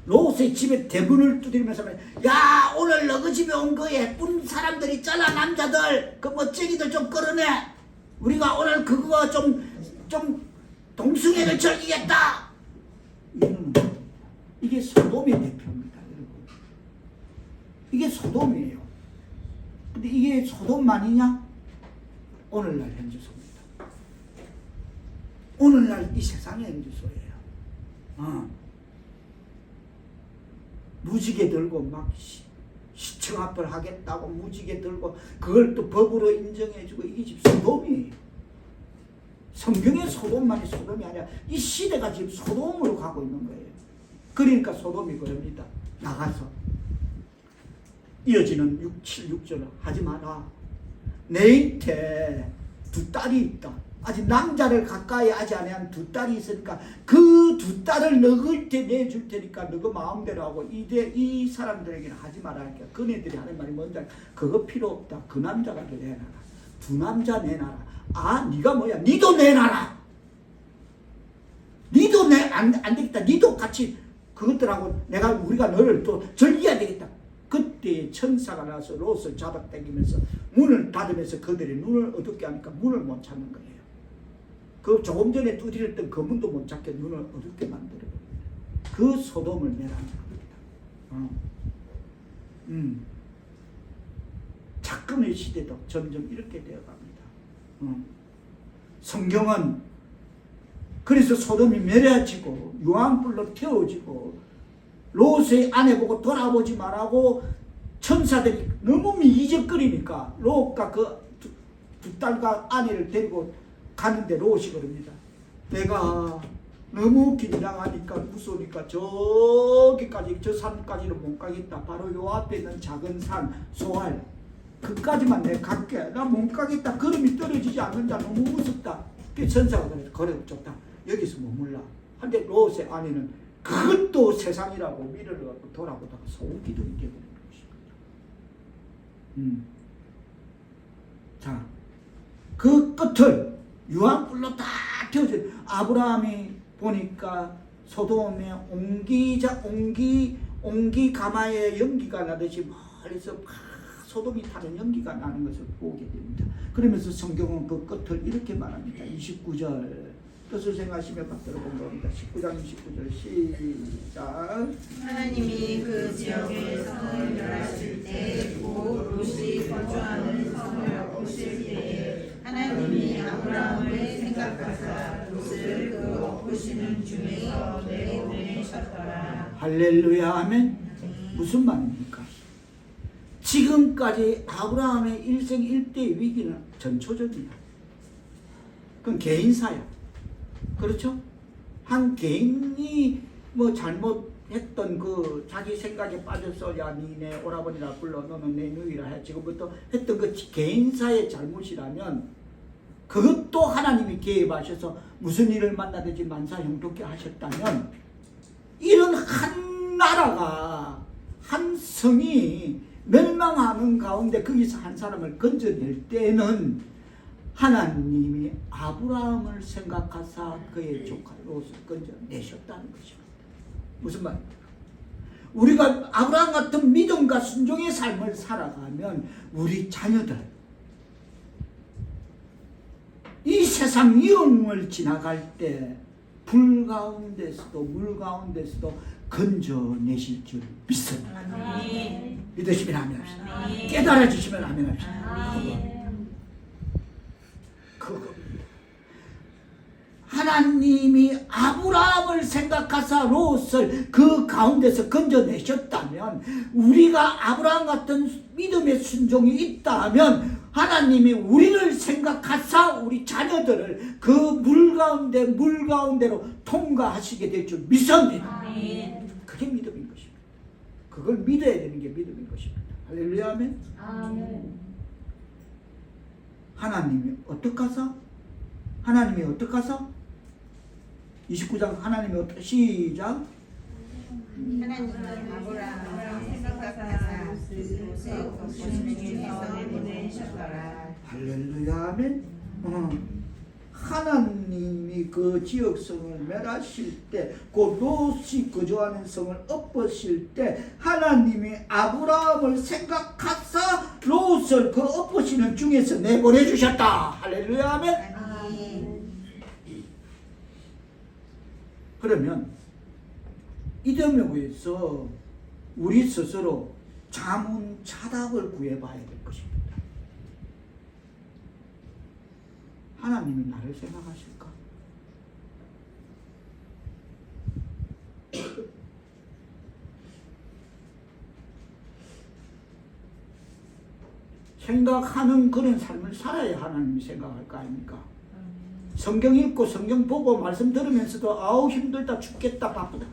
S1: 롯의 집에 대문을 두드리면서 야 오늘 너그 집에 온 그 예쁜 사람들 있잖아 남자들 그 멋쟁이들 좀 끌어내 우리가 오늘 그거 좀 동성애를 즐기겠다 이러는 겁니다. 이게 소돔의 대표입니다 여러분. 이게 소돔이에요. 근데 이게 소돔만이냐? 오늘날 현주소입니다. 오늘날 이 세상의 현주소예요. 무지개 들고 막 시청 앞을 하겠다고 무지개 들고 그걸 또 법으로 인정해주고 이게 지금 소돔이에요. 성경의 소돔만이 소돔이 아니라 이 시대가 지금 소돔으로 가고 있는 거예요. 그러니까 소돔이 그럽니다. 나가서 이어지는 6절을 하지 마라. 내 잇에 두 딸이 있다. 아직 남자를 가까이 하지 않은 두 딸이 있으니까 그 두 딸을 너희 때 내줄 테니까 너희 마음대로 하고 이 사람들에게는 하지 말라니까. 그네들이 하는 말이 뭔지 알까? 그거 필요 없다. 그 남자가 내놔라. 두 남자 내놔라. 아 네가 뭐야? 니도 내놔라. 니도 안 되겠다. 니도 같이 그것들하고 우리가 너를 또 즐겨야 되겠다. 그 그때에 천사가 나서 롯을 잡아당기면서 문을 닫으면서 그들의 눈을 어둡게 하니까 문을 못 찾는 거예요. 그 조금 전에 두드렸던 그 문도 못 찾게 눈을 어둡게 만들어버립니다. 그 소돔을 멸하는 겁니다. 작금의 시대도 점점 이렇게 되어갑니다. 성경은 그래서 소돔이 멸해지고 유황불로 태워지고 롯의 아내 보고 돌아보지 말라고 천사들이 너무 미기적거리니까 롯과 그 두 딸과 아내를 데리고 가는데 롯이 그럽니다. 내가 너무 긴장하니까 무서우니까 저기까지 저 산까지는 못 가겠다. 바로 요 앞에 있는 작은 산 소알 그까지만 내가 갈게. 나 못 가겠다. 걸음이 떨어지지 않는다. 너무 무섭다. 그 천사가 그래 좋다. 여기서 머물라. 한데 롯의 아내는 그것도 세상이라고 미련을 갖고 돌아보다가 소기둥이 되어버린 것입니다. 자, 그 끝을 유황불로 다 태워져. 아브라함이 보니까 소돔의 옹기 가마에 연기가 나듯이 멀리서 소돔이 타는 연기가 나는 것을 보게 됩니다. 그러면서 성경은 그 끝을 이렇게 말합니다. 29절 뜻을 생각하시며 받들어 본 겁니다. 19장 29절 시작.
S2: 하나님이 그 지역의 성을 멸하실 때 곧 롯이 거주하는 성을 엎으실 때에 하나님이 아브라함을 생각하사 롯을 그 엎으시는 중에서 내보내셨더라.
S1: 할렐루야 하면 무슨 말입니까? 지금까지 아브라함의 일생일대의 위기는 전초전이야. 그건 개인사야. 그렇죠? 한 개인이 뭐 잘못했던 그 자기 생각에 빠져서 야 니네 오라버니라 불러 너는 내 누이라 해 지금부터 했던 그 개인사의 잘못이라면 그것도 하나님이 개입하셔서 무슨 일을 만나든지 만사형통케 하셨다면 이런 한 나라가 한 성이 멸망하는 가운데 거기서 한 사람을 건져낼 때는 하나님이 아브라함을 생각하사 그의 조카 롯을 건져내셨다는 것입니다. 무슨 말입니까? 우리가 아브라함 같은 믿음과 순종의 삶을 살아가면 우리 자녀들 이 세상 위험을 지나갈 때 불 가운데서도 물 가운데서도 건져내실 줄 믿습니다. 믿으시면 아멘 합시다. 깨달아 주시면 아멘 합시다. 그겁니다. 하나님이 아브라함을 생각하사 롯을 그 가운데서 건져내셨다면 우리가 아브라함 같은 믿음의 순종이 있다면 하나님이 우리를 생각하사 우리 자녀들을 그 물 가운데로 통과하시게 될 줄 믿습니다. 그게 믿음인 것입니다. 그걸 믿어야 되는 게 믿음인 것입니다. 할렐루야 아멘. 하나님이 어떡하사? 하나님이 어떡하사? 29장 하나님이 시작.
S2: 하나님이 아브라함을 생각하사 롯을 엎으시는 중에서 내보내셨더라.
S1: 할렐루야 아멘. 하나님이 그 지역성을 멸하실 때, 그 롯이 거주하는 성을 엎으실 때 하나님이 아브라함을 생각하사 롯을 그 엎으시는 중에서 내보내 주셨다. 할렐루야 아멘. 그러면 이 점에 의해서 우리 스스로 자문자답을 구해봐야 될 것입니다. 하나님이 나를 생각하실까? 생각하는 그런 삶을 살아야 하나님이 생각할 거 아닙니까? 성경 읽고 성경 보고 말씀 들으면서도 아우 힘들다 죽겠다 바쁘다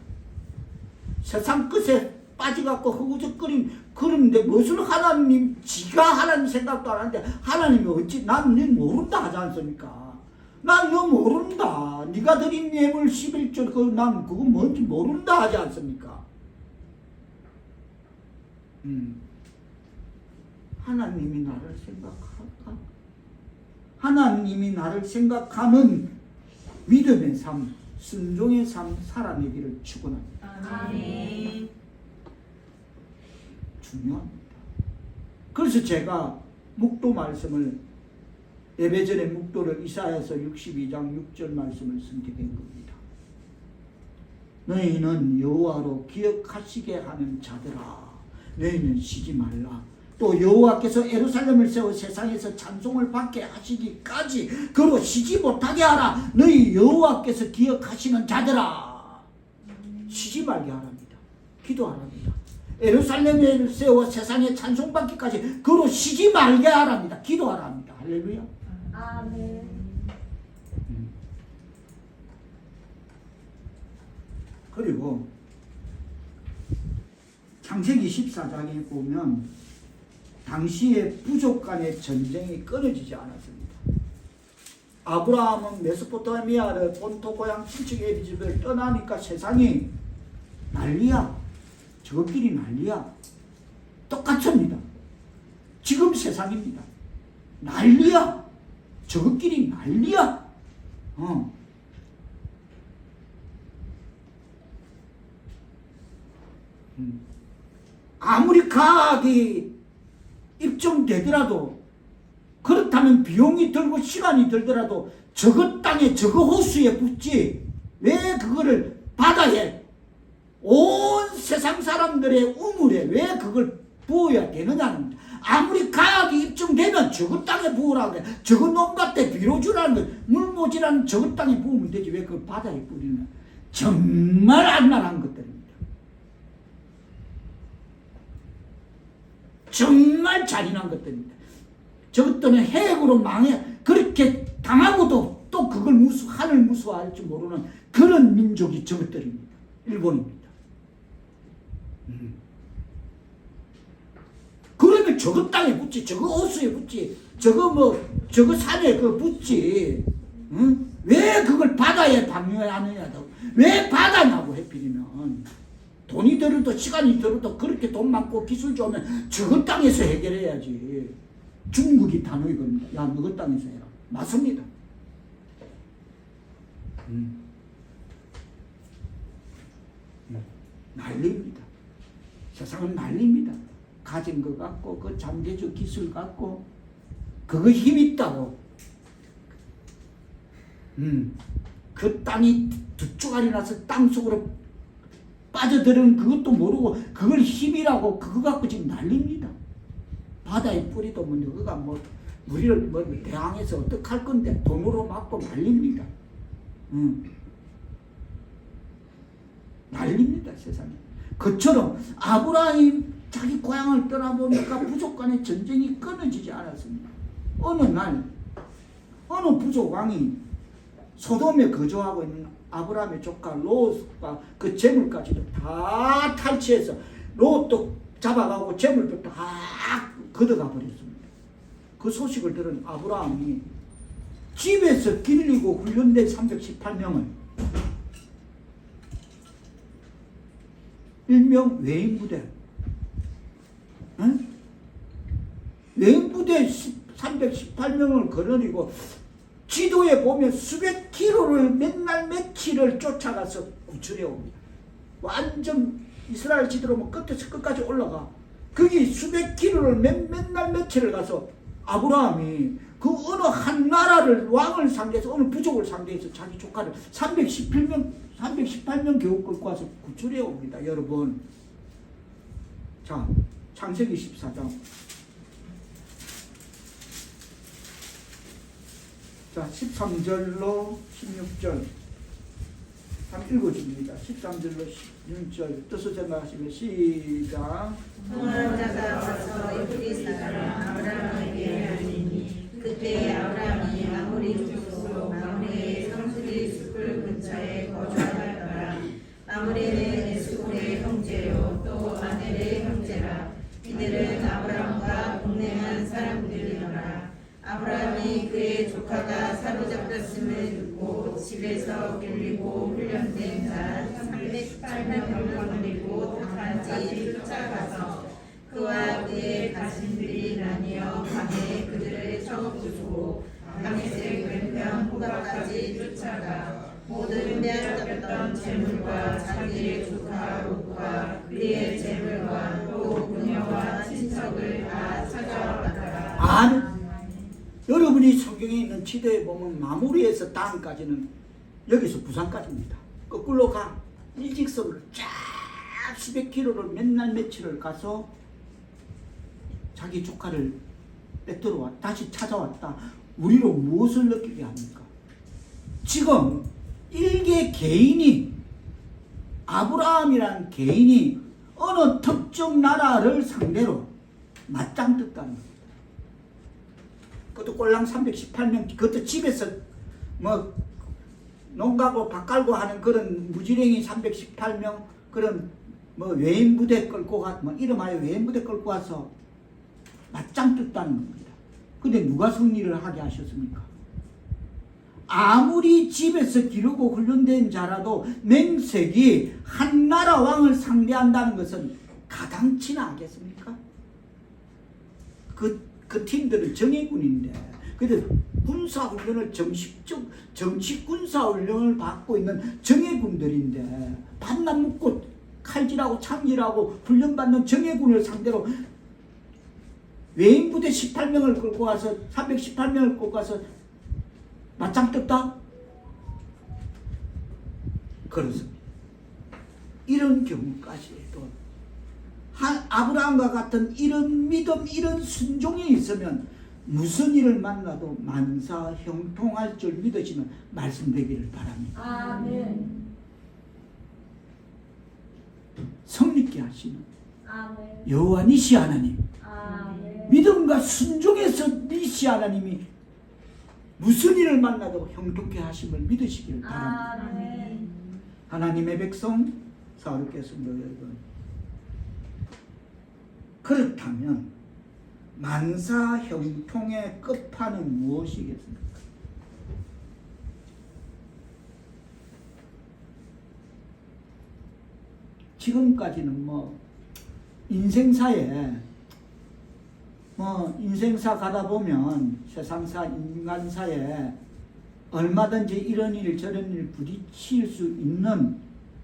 S1: 세상 끝에 빠져갖고 허우적거림 그런데 무슨 하나님 지가 하나님 생각도 안 하는데 하나님이 어찌 난 너 모른다 하지 않습니까? 난 너 모른다. 네가 드린 예물 11조 난 그거 뭔지 모른다 하지 않습니까? 하나님이 나를 생각할까? 하나님이 나를 생각하는 믿음의 삶, 순종의 삶 살아내기를 축원합니다.
S2: 아멘.
S1: 중요합니다. 그래서 제가 묵도 말씀을 예배 전에 묵도를 이사야서 62장 6절 말씀을 선택한 겁니다. 너희는 여호와로 기억하시게 하는 자들아, 너희는 쉬지 말라. 또 여호와께서 예루살렘을 세워 세상에서 찬송을 받게 하시기까지 그로 쉬지 못하게 하라. 너희 여호와께서 기억하시는 자들아, 쉬지 말게 하랍니다. 기도하랍니다. 예루살렘을 세워 세상에 찬송받기까지 그로 쉬지 말게 하랍니다. 기도하랍니다. 할렐루야.
S3: 아멘.
S1: 그리고 창세기 14장에 보면 당시에 부족 간의 전쟁이 끊어지지 않았습니다. 아브라함은 메소포타미아를 본토 고향 친척 애비 집을 떠나니까 세상이 난리야. 저것끼리 난리야. 똑같습니다. 지금 세상입니다. 난리야. 저것끼리 난리야. 아무리 가학이 입증되더라도, 그렇다면 비용이 들고 시간이 들더라도 저것 땅에 저거 호수에 붙지 왜 그거를 바다에 온 세상 사람들의 우물에 왜 그걸 부어야 되느냐는 겁니다. 아무리 가학이 입증되면 저것 땅에 부으라고 해. 저거 논밭에 비료주라는 거, 물모지라는 저것 땅에 부으면 되지 왜 그걸 바다에 뿌리냐. 정말 안날한 것들입니다. 정말 잔인한 것들입니다. 저것들은 핵으로 망해 그렇게 당하고도 또 그걸 하늘 무수할 줄 모르는 그런 민족이 저것들입니다. 일본입니다. 그러면 저거 땅에 붙지, 저거 호수에 붙지, 저거 산에 그 붙지. 응? 왜 그걸 바다에 방류하느냐? 왜 바다냐고 해필이면. 돈이 들어도 시간이 들어도 그렇게 돈 많고 기술 좋으면 저거 땅에서 해결해야지. 중국이 단호히 겁니다. 야, 너그 땅에서 해라. 맞습니다. 난리입니다. 세상은 난리입니다. 가진 것 같고 그 잠재적 기술 같고 그거 힘 있다고. 그 땅이 두 쪼가리 나서 땅속으로 빠져들은 그것도 모르고 그걸 힘이라고 그거 갖고 지금 난립니다. 바다에 뿌리도 뭐 너가 뭐 우리를 뭐 대항해서 어떡할 건데 돈으로 맞고 난립니다. 난립니다 세상에. 그처럼 아브라함이 자기 고향을 떠나보니까 부족 간의 전쟁이 끊어지지 않았습니다. 어느 날 어느 부족 왕이 소돔에 거주하고 있는 아브라함의 조카 롯과 그 재물까지도 다 탈취해서 롯도 잡아가고 재물도 다 걷어가 버렸습니다. 그 소식을 들은 아브라함이 집에서 길리고 훈련된 318명을 일명 외인부대, 외인부대 318명을 거느리고 지도에 보면 수백 킬로를 맨날 며칠을 쫓아가서 구출해 옵니다. 완전 이스라엘 지도로 뭐 끝에서 끝까지 올라가. 거기 수백 킬로를 맨날 며칠을 가서 아브라함이 그 어느 한 나라를 왕을 상대해서 어느 부족을 상대해서 자기 조카를 318명 겨우 끌고 와서 구출해 옵니다. 여러분. 자, 창세기 14장. 자, 13절로 16절 한번 읽어줍니다. 13절로 16절 뜻을 생각하시면 시작.
S2: 통하는 자가 와서 이브리 사람 아브라함에게 하니니 그때 아브라함이 아모리 족속 마므레의 성수리 숲을 근처에 거주하였더라. 마므레는 에스골의 형제요 또 아넬의 형제라. 이들은 아브라함과 동행한 사람들이더라. 아브라함이 그의 조카가 사로잡혔음을 듣고 집에서 끌리고 훈련된 자 318명을 거느리고 당까지 쫓아가서 그와 그의 가신들이 나뉘어 밤에 그들을 쳐 부수고 다메섹 왼편 호가까지 쫓아가 모든 빼앗겼던 재물과 자기의 조카 롯과 그의 재물과 또 그녀와 적을 다 찾아왔더라.
S1: 아멘. 여러분이 성경에 있는 지도에 보면 마무리에서 다음까지는 여기서 부산까지입니다. 거꾸로 가. 일직선으로 쫙 수백 킬로를 맨날 며칠을 가서 자기 조카를 뺏들어와 다시 찾아왔다. 우리로 무엇을 느끼게 합니까? 지금 일개 개인이 아브라함이라는 개인이 어느 특정 나라를 상대로 맞짱 떴다는 겁니다. 그것도 꼴랑 318명, 그것도 집에서 뭐 농가고 밭 갈고 하는 그런 무지랭이 318명 그런 뭐 외인 부대 끌고 뭐 이름하여 외인 부대 끌고 와서 맞짱 떴다는 겁니다. 근데 누가 승리를 하게 하셨습니까? 아무리 집에서 기르고 훈련된 자라도 맹색이 한 나라 왕을 상대한다는 것은 가당치나 하겠습니까? 그 팀들은 정예군인데, 근데 군사훈련을 정식 군사훈련을 받고 있는 정예군들인데, 밤낮 묵고 칼질하고 창질하고 훈련받는 정예군을 상대로 외인부대 18명을 끌고 와서 318명을 끌고 와서 맞짱 떴다? 그렇습니다. 이런 경우까지도 아브라함과 같은 이런 믿음, 이런 순종이 있으면 무슨 일을 만나도 만사 형통할 줄 믿으시면 말씀되기를 바랍니다.
S3: 아멘.
S1: 성립케 하시는
S3: 아멘.
S1: 여호와 니시 하나님,
S3: 아멘.
S1: 믿음과 순종에서 니시 하나님이 무슨 일을 만나도 형통케 하심을 믿으시기를 바랍니다.
S3: 아멘.
S1: 하나님의 백성 사울께서도 여러분, 그렇다면 만사 형통의 끝판은 무엇이겠습니까? 지금까지는 뭐 인생사에 인생사 가다 보면 세상사 인간사에 얼마든지 이런 일 저런 일 부딪힐 수 있는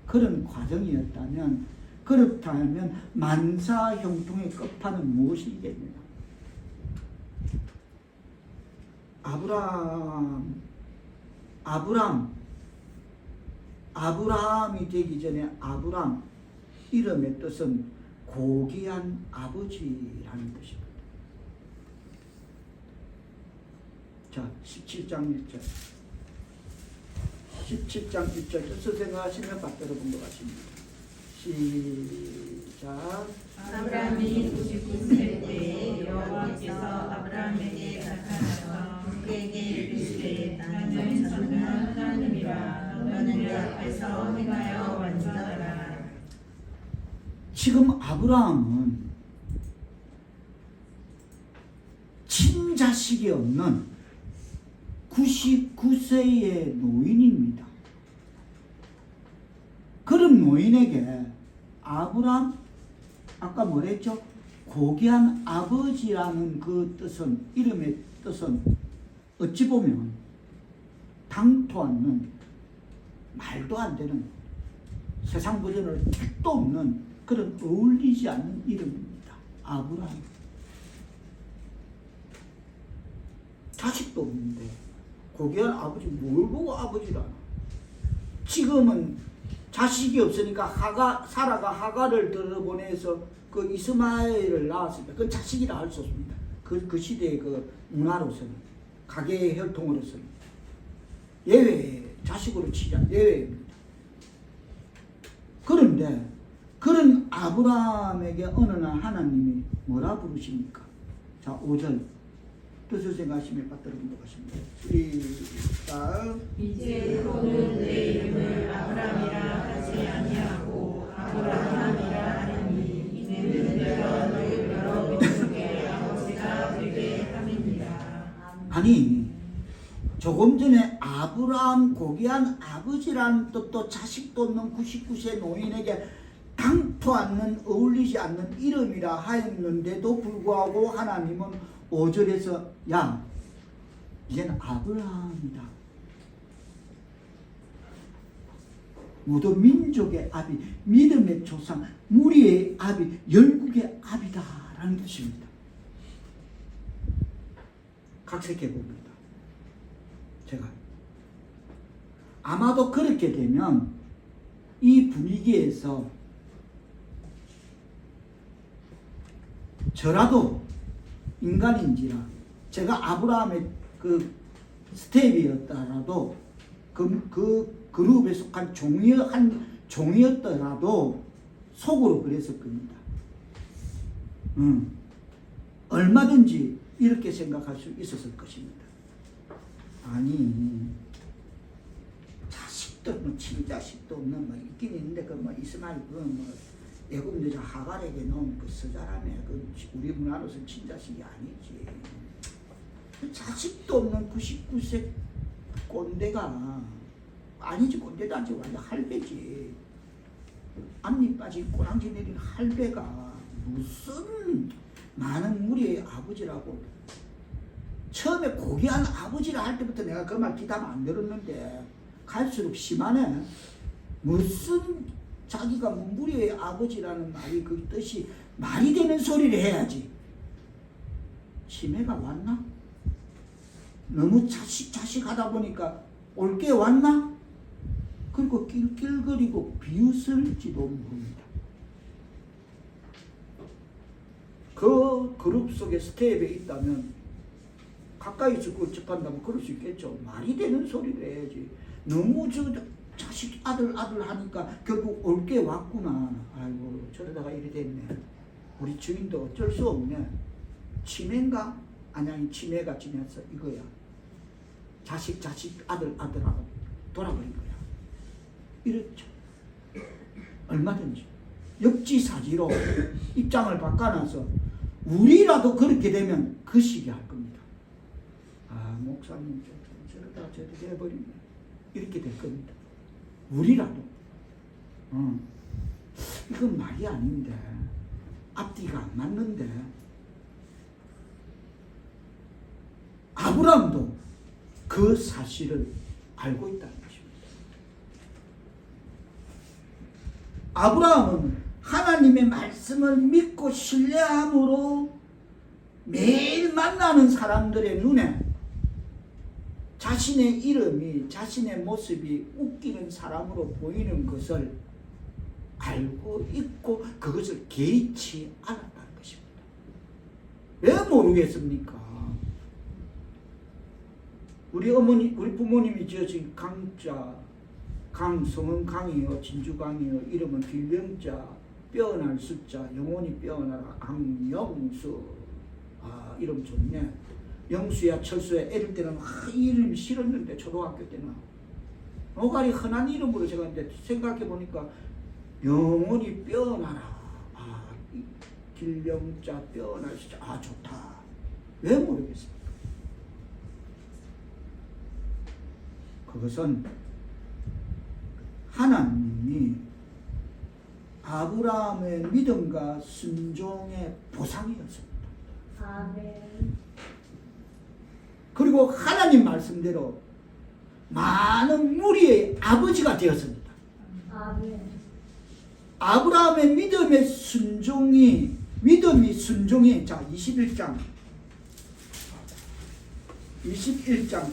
S1: 그런 과정이었다면, 그렇다면 만사 형통의 끝판은 무엇이겠느냐? 아브라함이 되기 전에 아브람 이름의 뜻은 고귀한 아버지라는 뜻입니다. 자, 17장 1절. 17장 1절 뜻을 생각하시면 받들어 본 것 같습니다. 시작.
S2: 아브라함이 99세 때에 여호와께서 아브라함에게 나타나서 그에게 이르시되 나는 전능한 하나님이라 너는 내 앞에서 행하여 완전하라.
S1: 지금 아브라함은 친자식이 없는 99세의 노인입니다. 그런 노인에게 아브라함, 아까 뭐랬죠? 고귀한 아버지라는 그 뜻은, 이름의 뜻은 어찌 보면 당토 않는, 말도 안 되는, 세상 버전을 택도 없는 그런 어울리지 않는 이름입니다. 아브라함. 자식도 없는데 고귀한 아버지, 뭘 보고 아버지라나? 지금은 자식이 없으니까 사라가 하가를 들어보내서 그 이스마엘을 낳았습니다. 그건 자식이라 할 수 없습니다. 그 시대의 그 문화로서는, 가계의 혈통으로서는 예외, 자식으로 치자 예외입니다. 그런데 그런 아브라함에게 어느 날 하나님이 뭐라 부르십니까? 자, 5절 뜻을 생각하시며 받들어 본다고 하십니다. 시작.
S2: 이제로는 내 이름을 아브라함이라 하지 아니하고 아브라함이라 하느니 이는 내가 너희 여러 민족의 아버지가 되게 함이니라.
S1: 아니, 조금 전에 아브라함, 고귀한 아버지라는 뜻도 자식도 없는 99세 노인에게 당토 않는, 어울리지 않는 이름이라 하였는데도 불구하고 하나님은 5절에서 야, 이제는 아브라함이다. 모든 민족의 아비, 믿음의 조상, 무리의 아비, 열국의 아비다 라는 뜻입니다. 각색해 봅니다. 제가 아마도 그렇게 되면 이 분위기에서 저라도 인간인지라 제가 아브라함의 그 스텝이었더라도 그 그룹에 속한 종이었더라도 속으로 그랬을 겁니다. 얼마든지 이렇게 생각할 수 있었을 것입니다. 아니 자식도 없는 친자식도 없는 뭐 있긴 있는데 그 뭐 이스마엘 그뭐 애굽 여자 하갈에게 놓은 그 서자라며 그 우리 문화로서는 친자식이 아니지. 그 자식도 없는 99세 꼰대가 아니지 꼰대도 아니지 완전 할배지. 앞니 빠진 꼬랑지 내린 할배가 무슨 많은 무리의 아버지라고. 처음에 고귀한 아버지라 할 때부터 내가 그 말 기담 안 들었는데 갈수록 심하네. 무슨 자기가 무리의 아버지라는 말이 그 뜻이 말이 되는 소리를 해야지. 치매가 왔나? 너무 자식 하다 보니까 올게 왔나? 그리고 낄낄거리고 비웃을지도 모릅니다. 그 그룹 속에 스텝에 있다면 가까이서 그걸 접한다면 그럴 수 있겠죠. 말이 되는 소리를 해야지. 너무 자식 아들 하니까 결국 올게 왔구나. 아이고 저러다가 이리 됐네. 우리 주인도 어쩔 수 없네. 치매인가? 아니 치매가 지면서 이거야. 자식 아들하고 돌아버린 거야. 이렇죠. 얼마든지 역지사지로 입장을 바꿔놔서 우리라도 그렇게 되면 그 시기 할 겁니다. 아 목사님 저러다 저렇게 해버리면 이렇게 될 겁니다. 우리라도 이건 말이 아닌데 앞뒤가 안 맞는데 아브라함도 그 사실을 알고 있다는 것입니다. 아브라함은 하나님의 말씀을 믿고 신뢰함으로 매일 만나는 사람들의 눈에 자신의 이름이 자신의 모습이 웃기는 사람으로 보이는 것을 알고 있고 그것을 개의치 않았다는 것입니다. 왜 모르겠습니까? 우리 부모님이 지어진 성은 강이요 진주강이요 이름은 길령자 뼈어날 숫자 영혼이 뼈어나라 강영수. 아 이름 좋네. 영수야 철수야 애들 때는 이 이름이 싫었는데 초등학교 때는 노가리 흔한 이름으로 제가 이제 생각해 보니까 영혼이 뼈어나라. 아 길령자 뼈어날 숫자 아 좋다. 왜 모르겠습니까? 그것은 하나님이 아브라함의 믿음과 순종의 보상이었습니다.
S3: 아멘.
S1: 그리고 하나님 말씀대로 많은 무리의 아버지가 되었습니다.
S3: 아멘.
S1: 아브라함의 믿음이 순종이 자 21장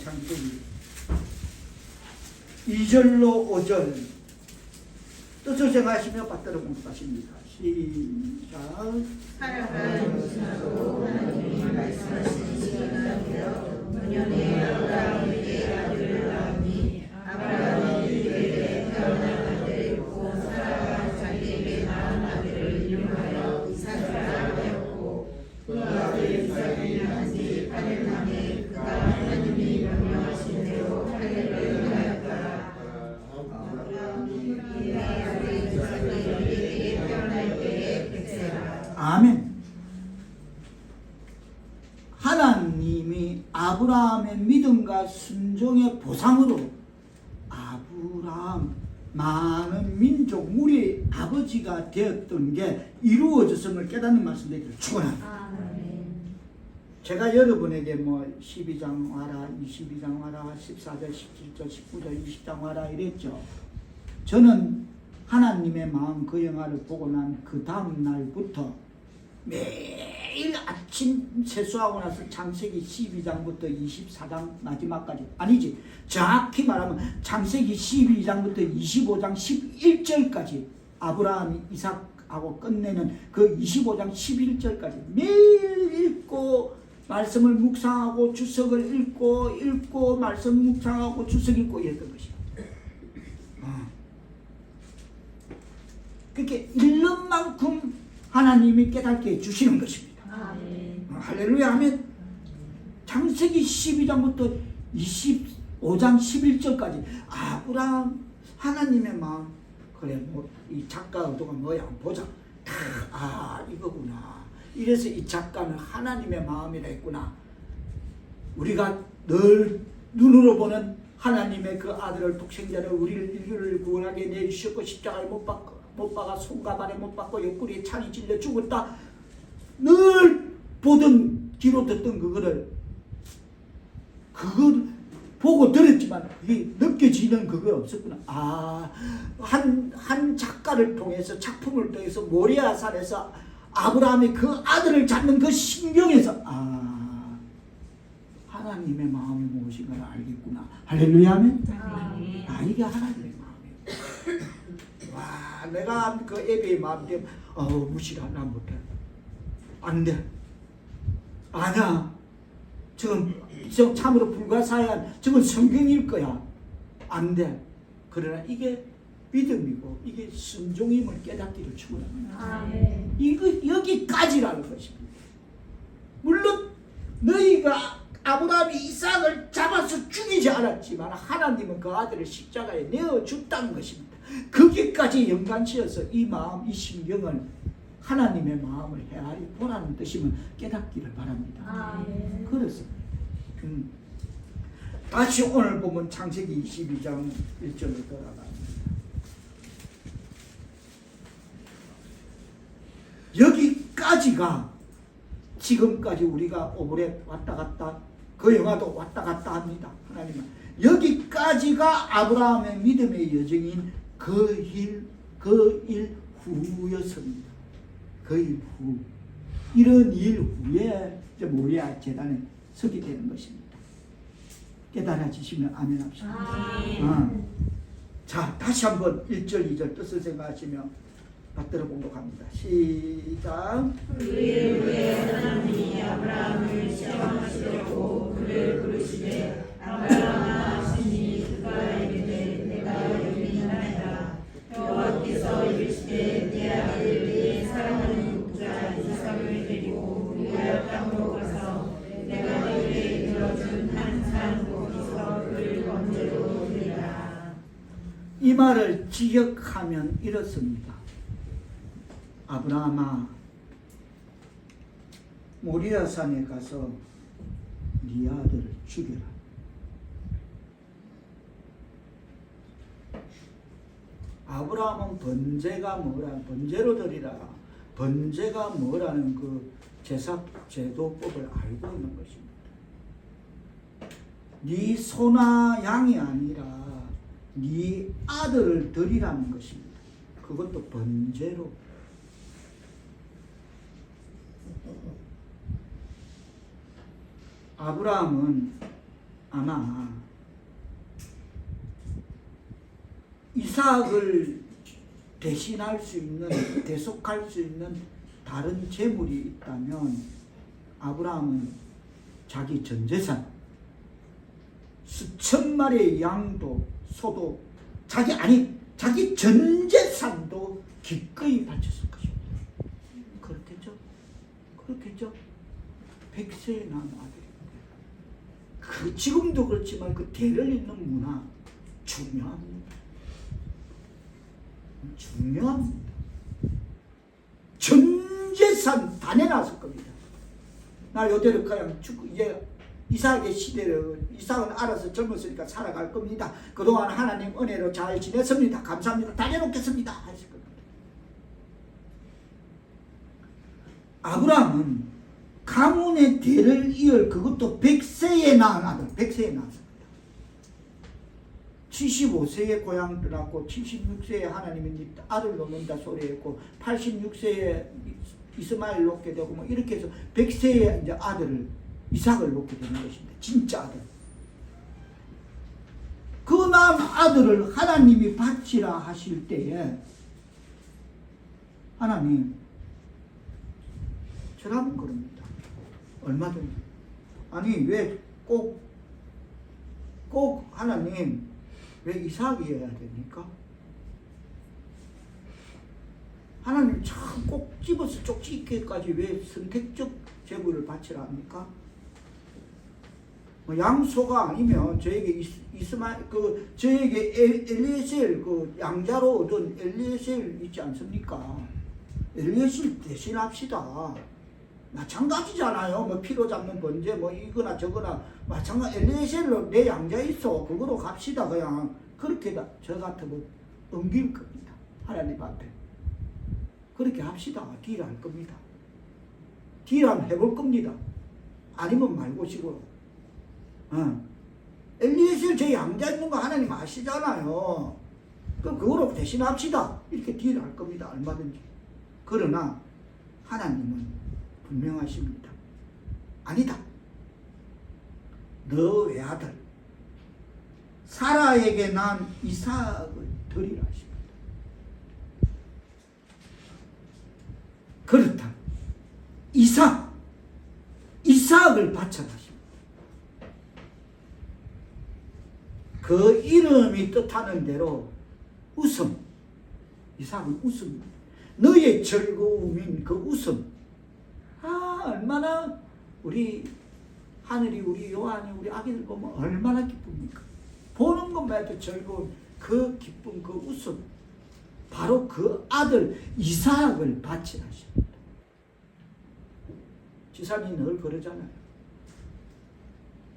S1: 창세기 2절로 5절 뜻을 생각하시며 받들어 공부하십니다. 시작.
S2: 하나님께서도 하나님이 말씀하신 시간을 되어 노년에 아브라함에게 아들을 낳으니 아브라함이 이르되 태어난 아들이 있고 사라가 자기에게 낳은 아들을 이름하여 이삭이라 하였고 그 아들 이삭이 난지 8일 만에 그가 하나님이 명령하신 대로 할례를 하였더라.
S1: 아멘. 하나님이 아브라함의 믿음과 순종의 보상으로 아브라함 많은 민족 무리의 아버지가 되었던 게 이루어졌음을 깨닫는 말씀드리기를 축원합니다.
S3: 아멘.
S1: 제가 여러분에게 뭐 12장 와라, 22장 와라, 14절, 17절, 19절, 20장 와라 이랬죠. 저는 하나님의 마음 그 영화를 보고 난 그 다음 날부터 매일 매일 아침 세수하고 나서 창세기 12장부터 24장 마지막까지, 아니지, 정확히 말하면 창세기 12장부터 25장 11절까지 아브라함이 이삭하고 끝내는 그 25장 11절까지 매일 읽고 말씀을 묵상하고 주석을 읽고 말씀 묵상하고 주석 읽고 이랬던 것이야. 그렇게 읽는 만큼 하나님이 깨닫게 해주시는 것입니다.
S3: 아멘.
S1: 할렐루야 하면 창세기 12장부터 25장 11절까지 아브라함 하나님의 마음, 그래 뭐 이 작가 의도가 뭐야 보자. 이거구나. 이래서 이 작가는 하나님의 마음이라 했구나. 우리가 늘 눈으로 보는 하나님의 그 아들을 독생자를 우리를 인류를 구원하게 내주셨고 십자가에 못 박아 손과 발에 못 박고 옆구리에 창이 찔려 죽었다. 늘 보던 귀로 듣던 그걸 보고 들었지만 그게 느껴지는 그거 없었구나. 한 작가를 통해서 작품을 통해서 모리아산에서 아브라함이 그 아들을 잡는 그 신경에서 하나님의 마음이 무엇인가를 알겠구나. 할렐루야 아멘. 이게 하나님의 마음이에요. 와, 내가 그 애비의 마음 때문에 무시라 나 못해. 안 돼. 아니야. 지금 참으로 불가사의한 저건 성경일 거야. 안 돼. 그러나 이게 믿음이고 이게 순종임을 깨닫기를 축원합니다.
S3: 아멘.
S1: 이거 여기까지라는 것입니다. 물론 너희가 아브라함이 이삭을 잡아서 죽이지 않았지만 하나님은 그 아들을 십자가에 내어줬다는 것입니다. 거기까지 연관지어서 이 마음, 이 심경을 하나님의 마음을 헤아리 보라는 뜻임을 깨닫기를 바랍니다.
S3: 아멘.
S1: 그렇습니다. 다시 오늘 보면 창세기 22장 1절로 돌아갑니다. 여기까지가 지금까지 우리가 오브레 왔다 갔다 그 영화도 왔다 갔다 합니다. 하나님은 여기까지가 아브라함의 믿음의 여정인 그 일 후였습니다. 그 일 후. 이런 일 후에 모리아 제단에 서게 되는 것입니다. 깨달아지시면 아멘 합시다.
S3: 아멘.
S1: 자, 다시 한번 1절 2절 뜻을 생각하시며 받들어 공독합니다. 시작.
S2: 그 일 후에 하나님이 아브라함을 시험하시려고 그를 부르시되 아브라함아 하시니 그가 이르되 내가 여기 있나이다. 여호와께서 이르시되 네 아들 네 사랑하는 독자 이삭을 데리고 모리아 땅으로 가서 내가 너에게 들어준 한 산 거기서 그를 번제로 드리라.
S1: 이 말을 직역하면 이렇습니다. 아브라함아, 모리아산에 가서 네 아들을 죽여라. 아브라함은 번제가 번제로 드리라. 번제가 뭐라는 그 제사 제도법을 알고 있는 것입니다. 네 소나 양이 아니라 네 아들을 드리라는 것입니다. 그것도 번제로. 아브라함은 아마 이삭을 대신할 수 있는, 대속할 수 있는 다른 재물이 있다면 아브라함은 자기 전재산 수천 마리의 양도 소도 자기 전재산도 기꺼이 바쳤을 것입니다. 그렇겠죠? 100세에 낳은 아들입니다. 지금도 그렇지만 그 대를 잇는 문화 중요합니다. 전재산 다 내놨을 겁니다. 나 요대로 그냥 이제 이삭의 시대를 이삭은 알아서 젊었으니까 살아갈 겁니다. 그동안 하나님 은혜로 잘 지냈습니다. 감사합니다. 다 내놓겠습니다. 하실 겁니다. 아브라함은 가문의 대를 이을 그것도 100세에 낳은 아들, 100세에 낳았습니다. 75세에 고향 떠났고 76세에 하나님이 아들 놓는다 소리했고 86세에 이스마엘 놓게 되고 뭐 이렇게 해서 100세의 이제 아들을 이삭을 놓게 되는 것입니다. 진짜 아들. 그 남 아들을 하나님이 바치라 하실 때에 하나님 저라면 그럽니다. 얼마든지. 아니 왜 꼭 하나님 왜 이삭이어야 됩니까? 하나님 참 꼭 집어서 쪽집게까지 왜 선택적 제물을 바치라 합니까? 뭐 양소가 아니면 저에게 저에게 엘리에셀 그 양자로 얻은 엘리에셀 있지 않습니까? 엘리에셀 대신합시다. 마찬가지잖아요. 뭐 피로 잡는 번제 뭐 이거나 저거나 마찬가지. 엘리에셀로 내 양자 있어. 그거로 갑시다. 그냥 그렇게 저 같으면 옮길 겁니다. 하나님 앞에. 그렇게 합시다. 딜할 겁니다. 딜하면 해볼 겁니다. 아니면 말고식으로. 엘리에셀 제 양자 있는 거 하나님 아시잖아요. 그럼 그거로 대신합시다. 이렇게 딜할 겁니다. 얼마든지. 그러나 하나님은 분명하십니다. 아니다. 너 외아들 사라에게 난 이삭을 드리라 하십니다. 그렇다. 이삭을 바쳐라 하십니다. 그 이름이 뜻하는 대로 웃음. 이삭은 웃음입니다. 너의 즐거움인 그 웃음. 얼마나 우리 하늘이 우리 요한이 우리 아기들 보면 얼마나 기쁩니까? 보는 것만 해도 즐거운 그 기쁨 그 웃음. 바로 그 아들 이삭을 바치라 하십니다. 지사님 늘 그러잖아요.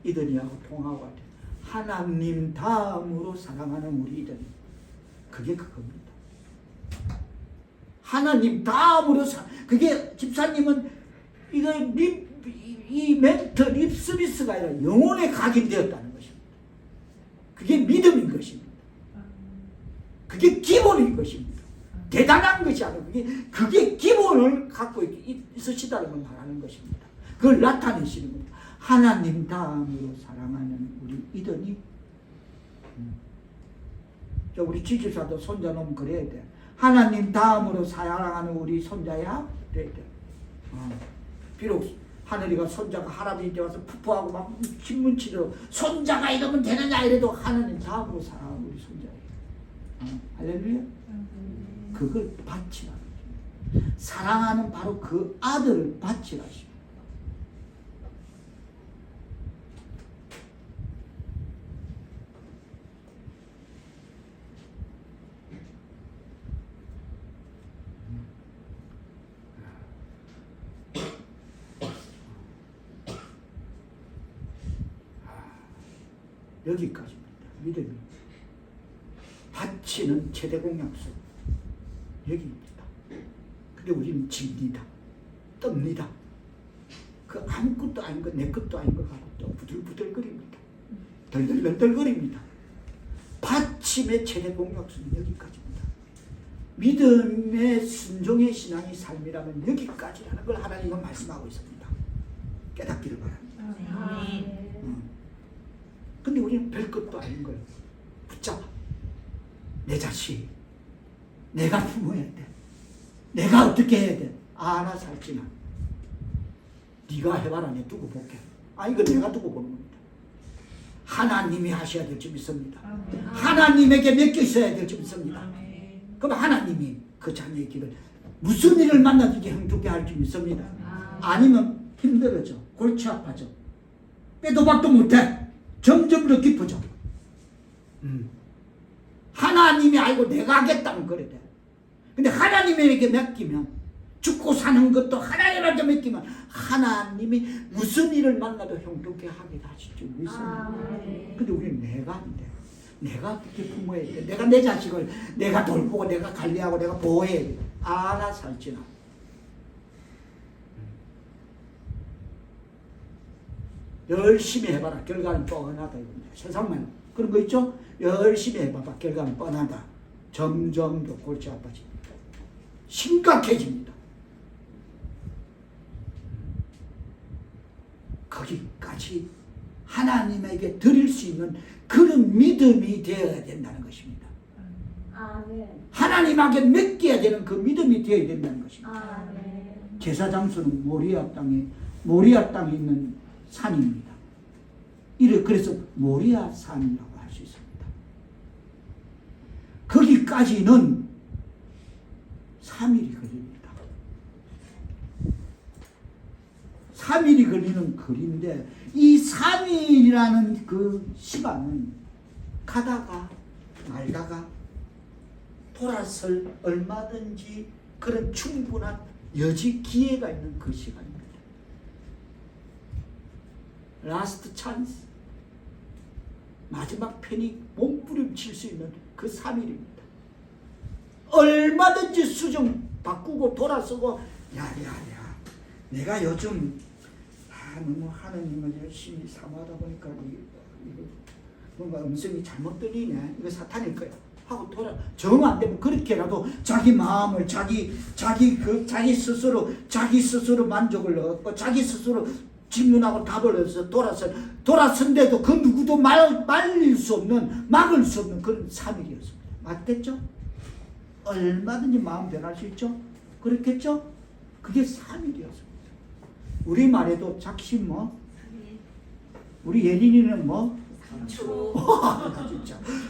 S1: 이든이하고 통하고 할 때 하나님 다음으로 사랑하는 우리 이든. 그게 그겁니다. 하나님 다음으로 그게 집사님은 이거 이 멘트 립서비스가 아니라 영혼에 각인되었다는 것입니다. 그게 믿음인 것입니다. 그게 기본인 것입니다. 대단한 것이 아니고 그게 기본을 갖고 있으시다는 걸 말하는 것입니다. 그걸 나타내시는 겁니다. 하나님 다음으로 사랑하는 우리 이든이 우리 지지사도 손자 놈 그래야 돼. 하나님 다음으로 사랑하는 우리 손자야 그래야 돼. 비록 하늘이가 손자가 할아버지 때 와서 푸푸하고 막 신문치러 손자가 이러면 되느냐 이래도 하나님 다음으로 사랑하는 우리 손자예요. 할렐루야. 그걸 바치라. 사랑하는 바로 그 아들을 바치라. 여기까지입니다. 믿음이 바치는 최대 공약수 여기입니다. 근데 우리는 집니다. 뜹니다. 그 아무것도 아닌 거, 내 것도 아닌 거 갖고 또 부들부들거립니다. 덜덜덜덜거립니다. 바침의 최대 공약수는 여기까지입니다. 믿음의 순종의 신앙의 삶이라면 여기까지라는 걸 하나님은 말씀하고 있습니다. 깨닫기를 바랍니다. 근데 우리는 별것도 아닌 걸 붙잡아. 내 자식, 내가 품어야 돼. 내가 어떻게 해야 돼? 나 살지나. 네가 해봐라. 내 두고 볼게. 이거 내가 두고 보는 겁니다. 하나님이 하셔야 될 줄 믿습니다. 하나님에게 맡겨 있어야 될 줄 믿습니다. 그럼 하나님이 그 자녀의 길을 무슨 일을 만나든지 행복하게 할 줄 믿습니다. 아니면 힘들어져. 골치 아파져. 빼도 박도 못해. 점점 더 깊어져. 하나님이 알고 내가 하겠다면 그래 돼. 근데 하나님에게 맡기면 죽고 사는 것도 하나님한테 맡기면 하나님이 무슨 일을 만나도 형통케 하게 하실 줄 믿습니다. 근데 우리는 내가 안 돼. 내가 어떻게 품어야 돼. 내가 내 자식을 내가 돌보고 내가 관리하고 내가 보호해야 돼. 나 살지나. 열심히 해봐라. 결과는 뻔하다. 세상만 그런 거 있죠? 열심히 해봐봐. 결과는 뻔하다. 점점 더 골치 아파집니다. 심각해집니다. 거기까지 하나님에게 드릴 수 있는 그런 믿음이 되어야 된다는 것입니다.
S3: 아멘.
S1: 하나님에게 맡겨야 되는 그 믿음이 되어야 된다는 것입니다.
S3: 아멘.
S1: 제사 장소는 모리아 땅에 있는 산입니다. 그래서 모리아 산이라고 할 수 있습니다. 거기까지는 3일이 걸립니다. 3일이 걸리는 거리인데 이 3일이라는 그 시간은 가다가 말다가 돌아설 얼마든지 그런 충분한 여지 기회가 있는 그 시간입니다. 라스트 찬스, 마지막 편이 몸부림칠 수 있는 그 3일입니다. 얼마든지 수정 바꾸고 돌아서고 야야야 내가 요즘 너무 하느님을 열심히 사모하다 보니까 이거 뭔가 음성이 잘못 들리네. 이거 사탄일 거야. 하고 정 안 되면 그렇게라도 자기 마음을 자기 스스로 만족을 얻고 자기 스스로 질문하고 답을 얻어서 돌아선데도 그 누구도 말릴 수 없는 막을 수 없는 그런 3일이었습니다. 맞겠죠? 얼마든지 마음 변할 수 있죠? 그렇겠죠? 그게 3일이었습니다. 우리 말에도 작심 뭐? 우리 예린이는 뭐?
S3: 3초.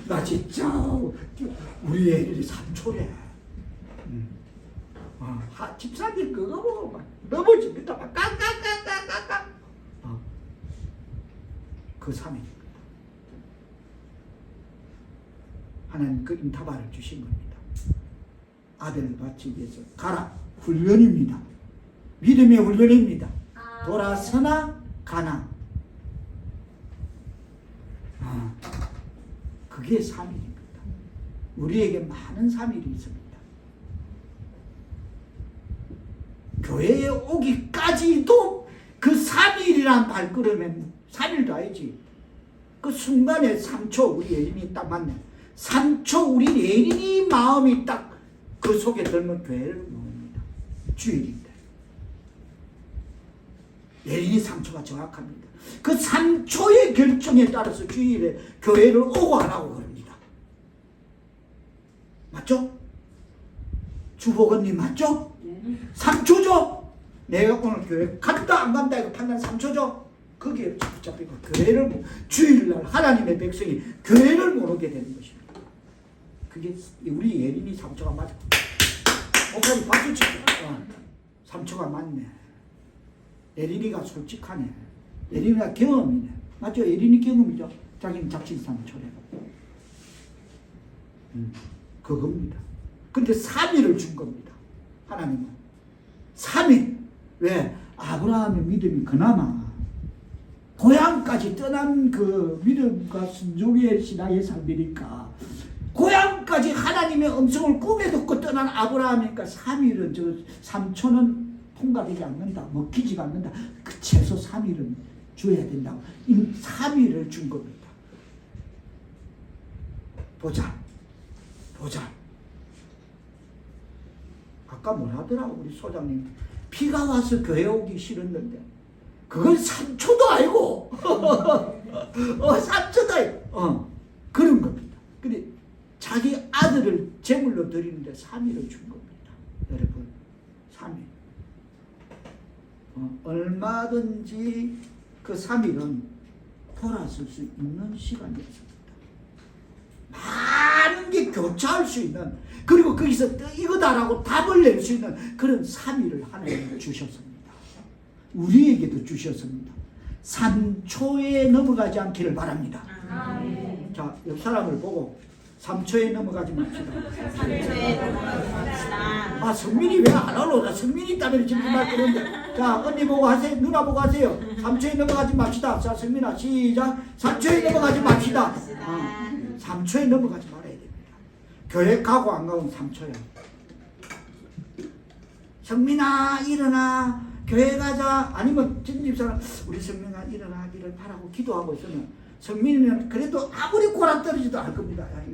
S1: 나 진짜 우리 예린이 3초래. 집사님 그거 보고 막 넘어집니다. 막 깡깡깡깡깡깡. 그 3일입니다. 하나님 그 인타바를 주신 겁니다. 아들을 받기 위해서 가라. 훈련입니다. 믿음의 훈련입니다. 돌아서나 가나. 그게 3일입니다. 우리에게 많은 3일이 있습니다. 교회에 오기까지도 그 3일이란 발걸음에 3일도 아니지. 그 순간에 3초 우리 예린이 딱 맞네. 3초 우리 예린이 마음이 딱 그 속에 들면 교회를 모읍니다. 주일인데. 예린이 3초가 정확합니다. 그 3초의 결정에 따라서 주일에 교회를 오고 안 하고 그럽니다. 맞죠? 주복원님 맞죠? 3초죠? 내가 오늘 교회 간다 안 간다 이거 판단 3초죠? 거기에 잡히고 교회를 주일날 하나님의 백성이 교회를 못 오게 되는 것입니다. 그게 우리 예린이 3초가 맞아. 목사님 박수 치고 3초가 맞네. 예린이가 솔직하네. 예린이가 경험이네. 맞죠? 예린이 경험이죠. 자기는 작심 3초래. 그겁니다. 근데 3일을 준 겁니다. 하나님은 3일. 왜? 아브라함의 믿음이 그나마 고향까지 떠난 그 믿음과 순종의 신앙의 삶이니까 고향까지 하나님의 음성을 꿈에 듣고 떠난 아브라함이니까 3일은 3초는 통과되지 않는다. 먹히지가 않는다. 그 최소 3일은 줘야 된다고. 3일을 준 겁니다. 보자. 아까 뭐라 하더라고 우리 소장님. 비가 와서 교회 오기 싫었는데 그건 3초도 아니고 3초도 아니고 그런 겁니다. 근데 자기 아들을 제물로 드리는데 3일을 준 겁니다. 여러분 3일. 얼마든지 그 3일은 돌아설 수 있는 시간이었습니다. 많은 게 교차할 수 있는, 그리고 거기서 이거다라고 답을 낼 수 있는 그런 3일을 하나님이 주셨습니다. 우리에게도 주셨습니다. 3초에 넘어가지 않기를 바랍니다.
S3: 아멘.
S1: 자, 옆 사람을 보고 3초에 넘어가지 맙시다.
S3: 3초에 넘어가지 맙시다.
S1: 성민이 왜 안 하노? 나 성민이 때문에 지금 말 그러는데. 자, 언니 보고 하세요. 누나 보고 하세요. 3초에 넘어가지 맙시다. 자, 성민아 시작. 3초에 넘어가지 맙시다. 3초에 넘어가지 말아야 됩니다. 교회 가고 안 가고 3초야. 성민아 일어나. 교회 가자. 아니면 집사람 우리 성민아 일어나기를 바라고 기도하고 있으면 성민이는 그래도 아무리 고랑떨어지도 알 겁니다. 야,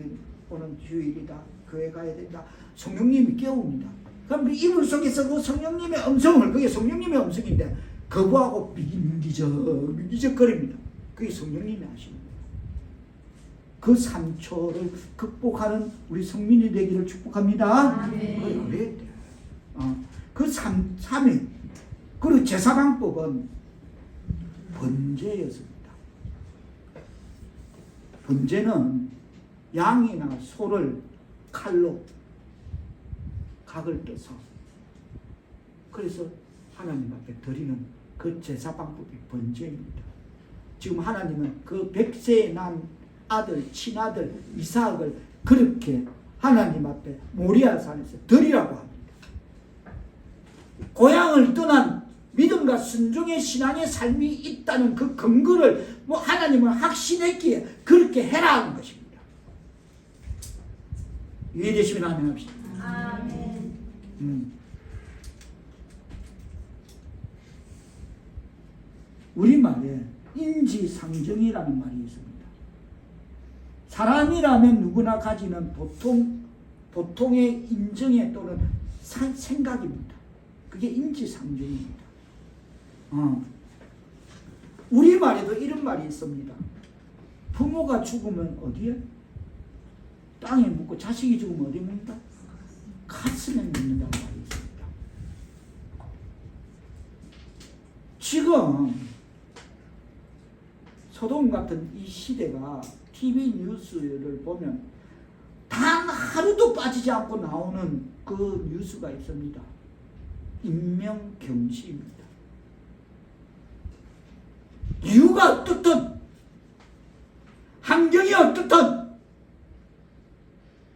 S1: 오늘 주일이다. 교회 가야 된다. 성령님이 깨웁니다. 그럼 그 이불 속에서 그 성령님의 음성을, 그게 성령님의 음성인데 거부하고 미기적거립니다. 그게 성령님이 하시는 거예요. 그 3초를 극복하는 우리 성민이 되기를 축복합니다. 왜? 그 3일 그리고 제사방법은 번제였습니다. 번제는 양이나 소를 칼로 각을 떠서 그래서 하나님 앞에 드리는 그 제사 방법이 번제입니다. 지금 하나님은 그 백세에 난 아들, 친아들 이삭을 그렇게 하나님 앞에 모리아산에서 드리라고 합니다. 고향을 떠난 믿음과 순종의 신앙의 삶이 있다는 그 근거를 하나님은 확신했기에 그렇게 해라 하는 것입니다. 이해되시면 아멘 합시다.
S3: 아멘.
S1: 우리말에 인지상정이라는 말이 있습니다. 사람이라면 누구나 가지는 보통의 인정에 또는 생각입니다. 그게 인지상정입니다. 우리말에도 이런 말이 있습니다. 부모가 죽으면 어디에? 땅에 묻고 자식이 죽으면 어디에 묻는다? 가슴에 묻는다는 말이 있습니다. 지금 소돔 같은 이 시대가 TV 뉴스를 보면 단 하루도 빠지지 않고 나오는 그 뉴스가 있습니다. 인명경시입니다. 이유가 어떻든 환경이 어떻든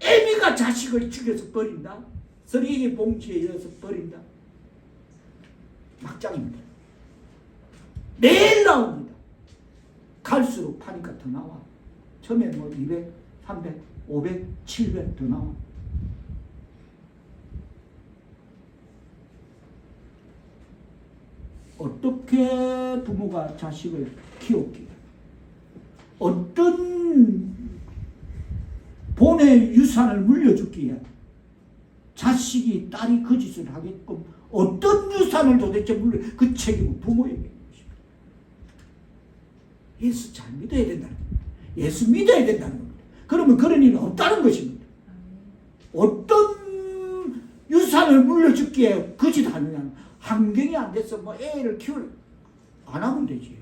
S1: 애미가 자식을 죽여서 버린다. 쓰레기 봉지에 넣어서 버린다. 막장입니다. 매일 나옵니다. 갈수록 파니까 더 나와. 처음에 200, 300, 500, 700 더 나와. 어떻게 부모가 자식을 키웠기에 어떤 본의 유산을 물려줬기에 자식이 딸이 그 짓을 하게끔 어떤 유산을 도대체 물려 그 책임은 부모에게 있는 것입니다. 예수 잘 믿어야 된다는 겁니다. 예수 믿어야 된다는 겁니다. 그러면 그런 일은 없다는 것입니다. 어떤 유산을 물려줬기에 그 짓 하느냐는 환경이 안 돼서 애를 안 하면 되지.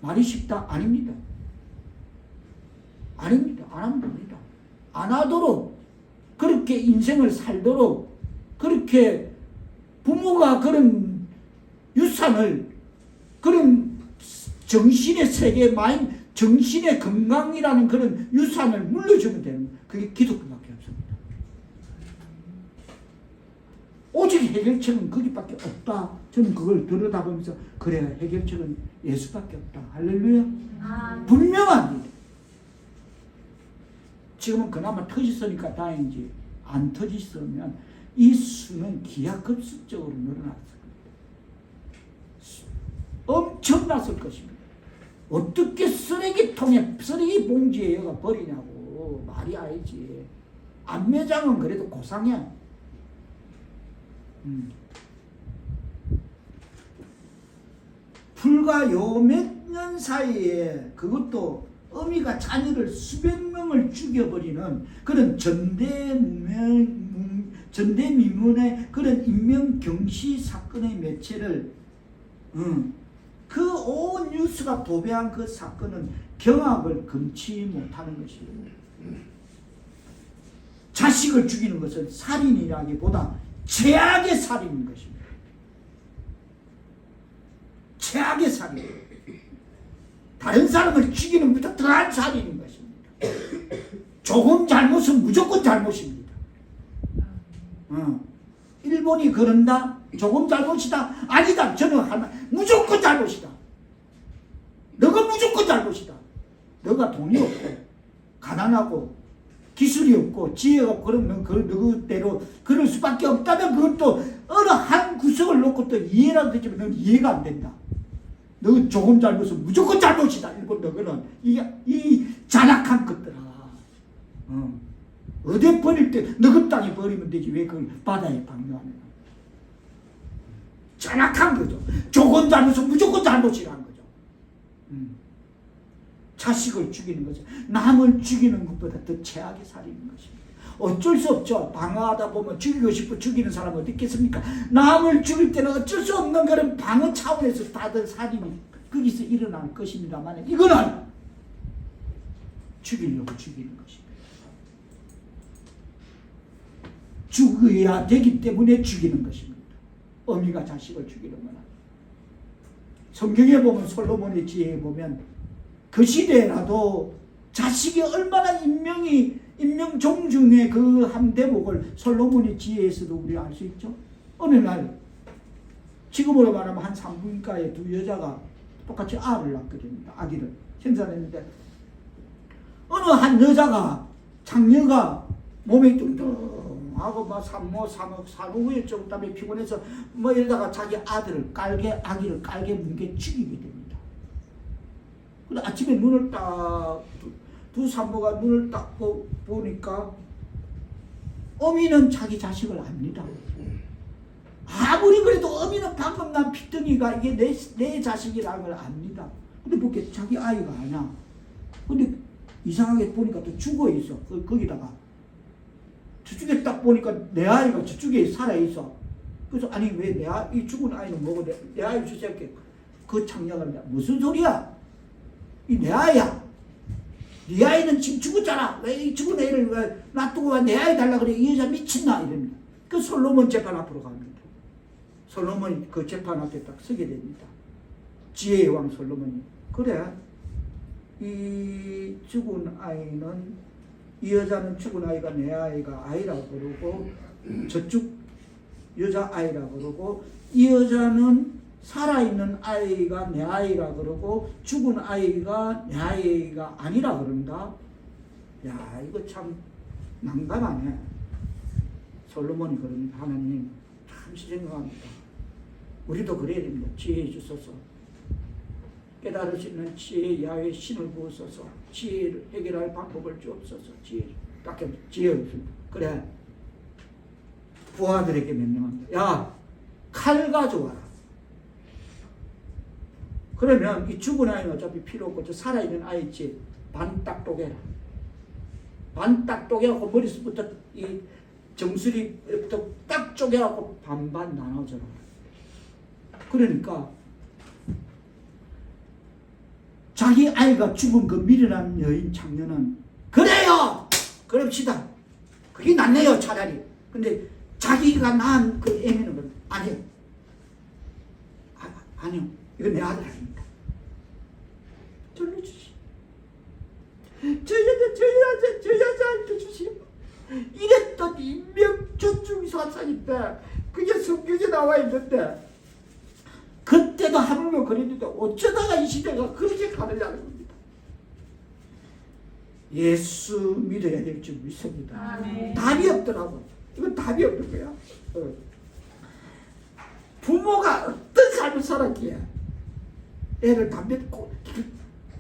S1: 말이 쉽다? 아닙니다. 아닙니다. 안 하면 됩니다. 안 하도록 그렇게 인생을 살도록 그렇게 부모가 그런 유산을 그런 정신의 세계 마인 정신의 건강이라는 그런 유산을 물려주면 되는 그게 기독교밖에 없습니다. 오직 해결책은 거기밖에 없다. 저는 그걸 들여다보면서 그래 해결책은 예수밖에 없다. 할렐루야. 분명합니다. 지금은 그나마 터졌으니까 다행이지 안 터졌으면 이 수는 기하급수적으로 늘어났을 겁니다. 엄청났을 것입니다. 어떻게 쓰레기통에 쓰레기 봉지에 여가 버리냐고 말이 아니지. 안매장은 그래도 고상해. 불과 요 몇 년 사이에 그것도 어미가 자녀를 수백 명을 죽여버리는 그런 전대미문의 그런 인명경시 사건의 매체를 그 온 뉴스가 도배한 그 사건은 경악을 금치 못하는 것입니다. 자식을 죽이는 것은 살인이라기보다 최악의 살인인 것입니다. 최악의 살인. 다른 사람을 죽이는 것보다 더한 살인인 것입니다. 조금 잘못은 무조건 잘못입니다. 일본이 그런다? 조금 잘못이다? 아니다. 저는 무조건 잘못이다. 너가 무조건 잘못이다. 너가 돈이 없고 가난하고 기술이 없고 지혜가 없고 그러면 너그대로 그럴 수밖에 없다면 그것도 어느 한 구석을 놓고 또 이해라도 되지만 넌 이해가 안 된다. 너 조금 잘못은 무조건 잘못이다. 일본 너는 이 잔악한 것들아. 어디 버릴 때 너그 땅에 버리면 되지 왜 그걸 바다에 방류하느냐. 정확한 거죠. 조건 잘못은 무조건 잘못이라는 거죠. 자식을 죽이는 거죠. 남을 죽이는 것보다 더 최악의 살인인 것입니다. 어쩔 수 없죠. 방어하다 보면 죽이고 싶어 죽이는 사람은 어디 있겠습니까? 남을 죽일 때는 어쩔 수 없는 그런 방어 차원에서 다들 살인이 거기서 일어날 것입니다만, 이거는 죽이려고 죽이는 것입니다. 죽어야 되기 때문에 죽이는 것입니다. 어미가 자식을 죽이는 거나. 성경에 보면, 솔로몬의 지혜에 보면 그 시대라도 자식이 얼마나 인명 종중의 그 한 대목을 솔로몬의 지혜에서도 우리가 알 수 있죠. 어느 날 지금으로 말하면 한 산부인과에 두 여자가 똑같이 알을 낳거든요. 아기를 생산했는데 어느 한 여자가 장녀가 몸이 뚱뚱하고 막 산후우울증 때문에 피곤해서 뭐 이러다가 자기 아기를 깔게 뭉개 죽이게 됩니다. 근데 아침에 눈을 딱 두 산모가 눈을 딱 보니까 어미는 자기 자식을 압니다. 아무리 그래도 어미는 방금 난 피덩이가 이게 내 자식이라는 걸 압니다. 근데 porque 자기 아이가 아니야. 근데 이상하게 보니까 또 죽어 있어. 거기다가 저쪽에 딱 보니까 내 아이가 저쪽에 살아 있어. 그래서 아니 왜 이 죽은 아이는 뭐고 내 아이 주세요. 그 창녀가 무슨 소리야? 이 내 아이야. 네 아이는 지금 죽었잖아. 왜 이 죽은 애를 왜 놔두고 왜 내 아이 달라 그래? 이 여자 미친나 이럽니다. 그 솔로몬 재판 앞으로 갑니다. 솔로몬이 그 재판 앞에 딱 서게 됩니다. 지혜의 왕 솔로몬이. 그래, 이 죽은 아이는, 이 여자는 죽은 아이가 내 아이가 아이라고 그러고 저쪽 여자 아이라고 그러고, 이 여자는 살아있는 아이가 내 아이라 그러고 죽은 아이가 내 아이가 아니라 그런다. 야, 이거 참 난감하네. 솔로몬이 그럽니다. 하나님 참 생각합니다. 우리도 그래야 됩니다. 지혜 주소서. 깨달을 수 있는 지혜 야외 신을 부으소서. 지혜를 해결할 방법을 주옵소서. 지혜를 줍니다. 그래, 부하들에게 명령합니다. 야, 칼 가져와라. 그러면 이 죽은 아이는 어차피 필요 없고 저 살아있는 아이 있지, 반 딱 쪼개라. 반 딱 쪼개갖고 머리부터 이 정수리부터 딱 쪼개갖고 반반 나눠줘라. 그러니까 자기 아이가 죽은 그 미련한 여인 장녀는 그래요! 그럽시다. 그게 낫네요 차라리. 근데 자기가 낳은 그 애미는 아니요. 아니요. 이건 내 아들 아닙니다. 돌려주시. 저 여자한테 주시오. 이랬던 인명존중 사상인데 그게 성경에 나와 있는데 그때도 하물며 그랬는데 어쩌다가 이 시대가 그렇게 가느냐는 겁니다. 예수 믿어야 될 줄 믿습니다.
S3: 아멘.
S1: 답이 없더라고. 이건 답이 없는 거야. 부모가 어떤 삶을 살았기에 애를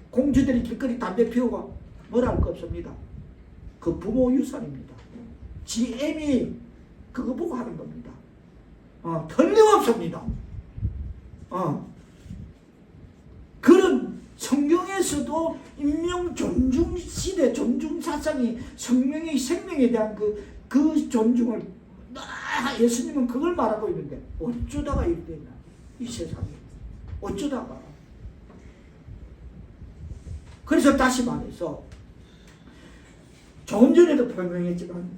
S1: 공주들이 길거리 담배 피우고 뭐라 할 거 없습니다. 그 부모 유산입니다. 지 애미 그거 보고 하는 겁니다. 틀림없습니다. 그런 성경에서도 인명 존중 시대, 존중 사상이 생명에 대한 그 존중을 예수님은 그걸 말하고 있는데 어쩌다가 이렇게 됐나? 이 세상에 어쩌다가. 그래서 다시 말해서 조금 전에도 설명했지만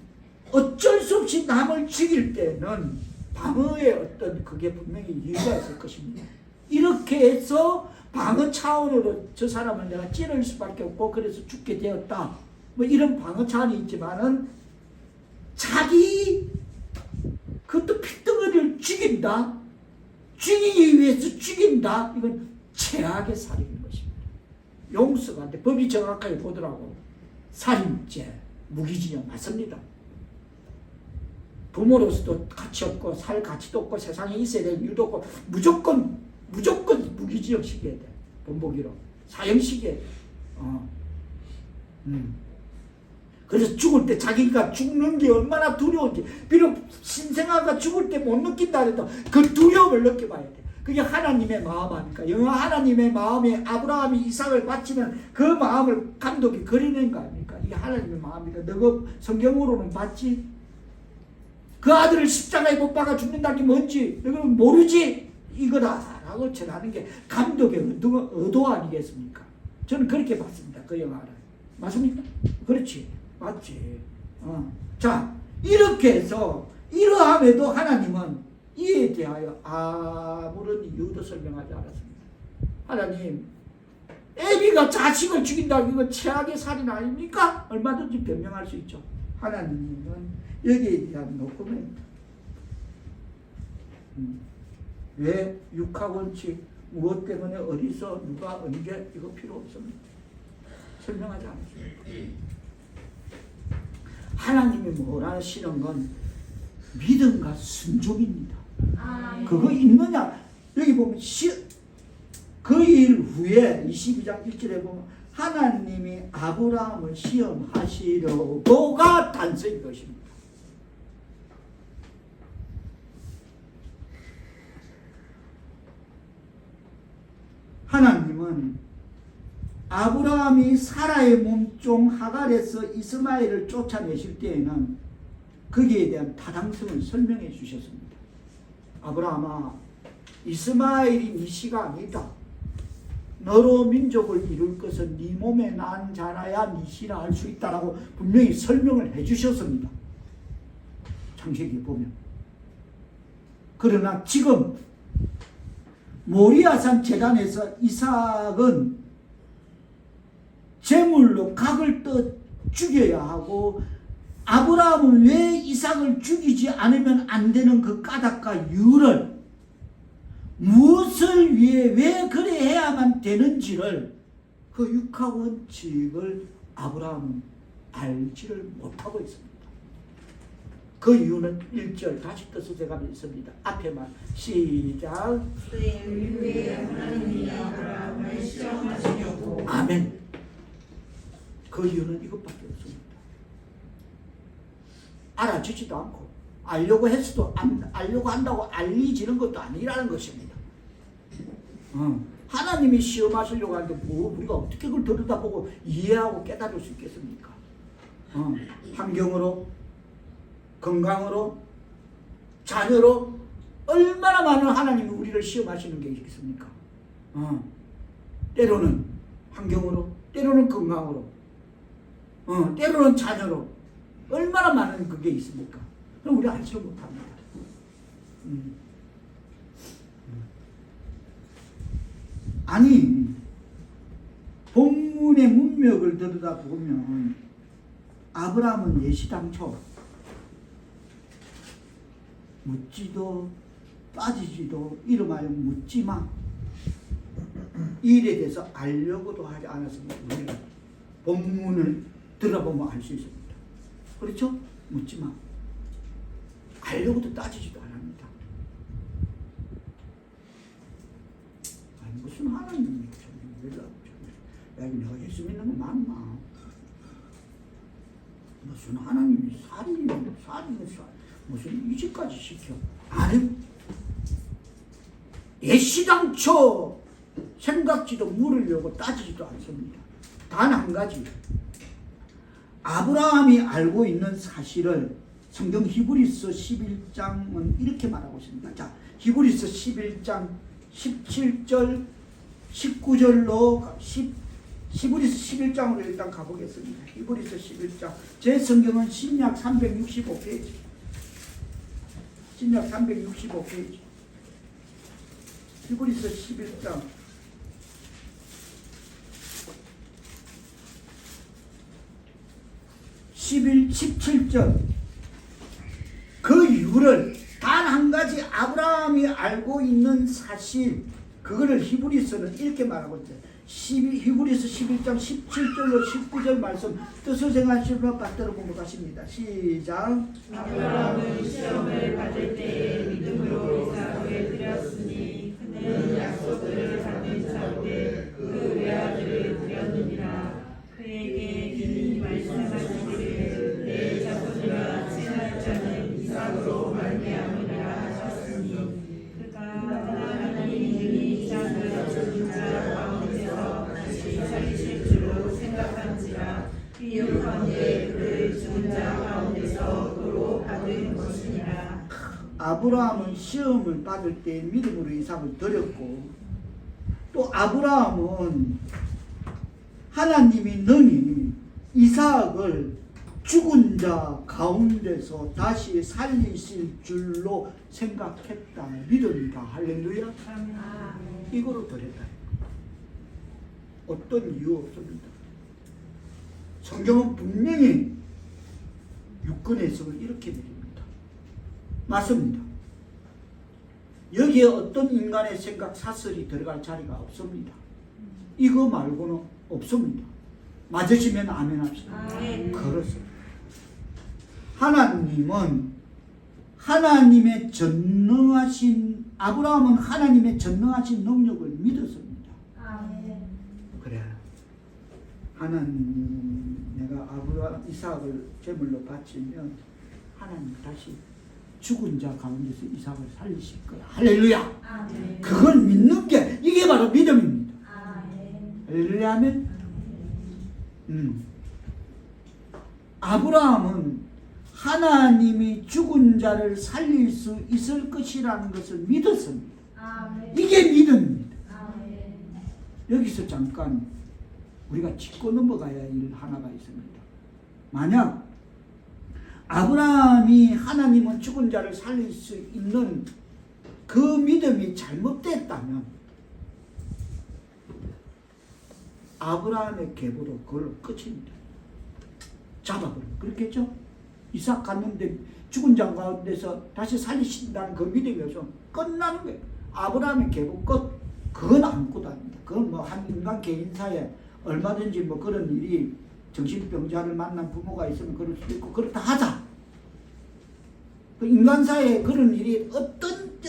S1: 어쩔 수 없이 남을 죽일 때는 방어의 어떤 그게 분명히 이유가 있을 것입니다. 이렇게 해서 방어 차원으로 저 사람을 내가 찌를 수밖에 없고 그래서 죽게 되었다. 뭐 이런 방어 차원이 있지만은 자기 그것도 핏덩어리를 죽인다. 죽이기 위해서 죽인다. 이건 최악의 살인인 것입니다. 용서가 안 돼. 법이 정확하게 보더라고. 살인죄, 무기징역 맞습니다. 부모로서도 가치 없고 살 가치도 없고 세상에 있어야 될 이유도 없고 무조건 무기징역 시켜야 돼. 본보기로 사형 시켜야 돼. 그래서 죽을 때 자기가 죽는 게 얼마나 두려운지, 비록 생각과 죽을 때 못 느낀다 그랬다. 그 두려움을 느껴봐야 돼. 그게 하나님의 마음 아닙니까? 영화 하나님의 마음에 아브라함이 이삭을 바치는 그 마음을 감독이 그리는 거 아닙니까? 이게 하나님의 마음이다. 너가 성경으로는 봤지? 그 아들을 십자가에 못 박아 죽는다는 게 뭔지 너는 모르지? 이거다 라고 전하는 게 감독의 의도 아니겠습니까? 저는 그렇게 봤습니다. 그 영화를. 맞습니까? 그렇지. 맞지. 자, 이렇게 해서 이러함에도 하나님은 이에 대하여 아무런 이유도 설명하지 않았습니다. 하나님, 애비가 자식을 죽인다고 이거 최악의 살인 아닙니까? 얼마든지 변명할 수 있죠. 하나님은 여기에 대한 노코멘트. 왜? 육하원칙, 무엇 때문에 어디서 누가 언제 이거 필요 없습니다. 설명하지 않았습니다. 하나님이 뭐라 하시는 건 믿음과 순종입니다. 그거 있느냐? 여기 보면 그 일 후에 22장 1절에 보면 하나님이 아브라함을 시험하시려고가 단서인 것입니다. 하나님은 아브라함이 사라의 몸종 하갈에서 이스마엘을 쫓아내실 때에는 거기에 대한 타당성을 설명해 주셨습니다. 아브라함아, 이스마엘이 네 씨가 아니다. 너로 민족을 이룰 것은 네 몸에 난 자라야 네 씨라 할 수 있다라고 분명히 설명을 해 주셨습니다. 창세기에 보면. 그러나 지금 모리아산 제단에서 이삭은 제물로 각을 떠 죽여야 하고 아브라함은 왜 이삭을 죽이지 않으면 안 되는 그 까닭과 이유를 무엇을 위해 왜 그래 해야만 되는지를 그 육하원칙을 아브라함은 알지를 못하고 있습니다. 그 이유는 1절 다시 떠서 제가 읽습니다. 앞에만 시작.
S2: 그의 하나님이 아브라함을 시험하시려고.
S1: 아멘. 그 이유는 이것밖에 없습니다. 알아주지도 않고 알려고 했어도 알려고 한다고 알리지는 것도 아니라는 것입니다. 하나님이 시험하시려고 하는데 뭐 우리가 어떻게 그걸 들여다보고 이해하고 깨달을 수 있겠습니까? 환경으로, 건강으로, 자녀로 얼마나 많은 하나님이 우리를 시험하시는 게 있겠습니까? 때로는 환경으로, 때로는 건강으로, 때로는 자녀로 얼마나 많은 그게 있습니까? 그럼 우리 알지를 못합니다. 아니, 본문의 문맥을 들여다보면 아브라함은 예시당초 묻지도 따지지도 이름하여 묻지마 이 일에 대해서 알려고도 하지 않았습니다. 우리가 본문을 들어보면 알 수 있습니다. 그렇죠? 묻지마. 알려고도 따지지도 않습니다. 아니 무슨 하나님입니까? 내가 예수 믿는 거 맞나? 무슨 하나님이 살인을 무슨 이집까지 시켜? 아니 예시당초 생각지도 물으려고 따지지도 않습니다. 단 한 가지 아브라함이 알고 있는 사실을 성경 히브리서 11장은 이렇게 말하고 있습니다. 자, 히브리서 11장 17절 19절로 히브리서 11장으로 일단 가보겠습니다. 히브리서 11장 제 성경은 신약 365페이지 신약 365페이지 히브리서 11장 17절 그 이유를 단 한 가지 아브라함이 알고 있는 사실 그거를 히브리서는 이렇게 말하고 있어요. 히브리서 11장 17절로 19절 말씀 뜻을 생각하시면 받들어 보면 가십니다. 시작.
S2: 아브라함은 시험을 받을 때에 믿음으로 이삭을 드렸으니 그는 약속을 받은 자로되 그 외아들을 드렸느니라. 그에게 이미 말씀하시기를 내 자손이라 칭할 자는 이삭으로 말미암아
S1: 아브라함은 시험을 받을 때 믿음으로 이삭을 드렸고, 또 아브라함은 하나님이 능히 이삭을 죽은 자 가운데서 다시 살리실 줄로 생각했다. 믿음이다. 할렐루야. 이거로 드렸다. 어떤 이유 없습니다. 성경은 분명히 육권 해석을 이렇게 드립니다. 맞습니다. 여기에 어떤 인간의 생각, 사설이 들어갈 자리가 없습니다. 이거 말고는 없습니다. 맞으시면 아멘 합시다. 그렇습니다. 하나님은 하나님의 전능하신, 아브라함은 하나님의 전능하신 능력을 믿었습니다. 그래, 하나님, 내가 아브라함 이삭을 제물로 바치면 하나님 다시 죽은 자 가운데서 이삭을 살리실 거야. 할렐루야. 그걸 믿는 게 이게 바로 믿음입니다. 할렐루야 하면 아브라함은 하나님이 죽은 자를 살릴 수 있을 것이라는 것을 믿었습니다. 이게 믿음입니다. 여기서 잠깐 우리가 짚고 넘어가야 할 일 하나가 있습니다. 만약 아브라함이 하나님은 죽은 자를 살릴 수 있는 그 믿음이 잘못됐다면 아브라함의 계보로 그걸로 끝입니다. 잡아버리고 그렇겠죠? 이삭 갔는데 죽은 자 가운데서 다시 살리신다는 그 믿음이 없어 끝나는 거예요. 아브라함의 계보 끝. 그건 안고 다닙니다. 그건 뭐 한 인간 개인사에 얼마든지 뭐 그런 일이 정신병자를 만난 부모가 있으면 그럴 수도 있고 그렇다 하자. 그 인간사에 그런 일이 어떤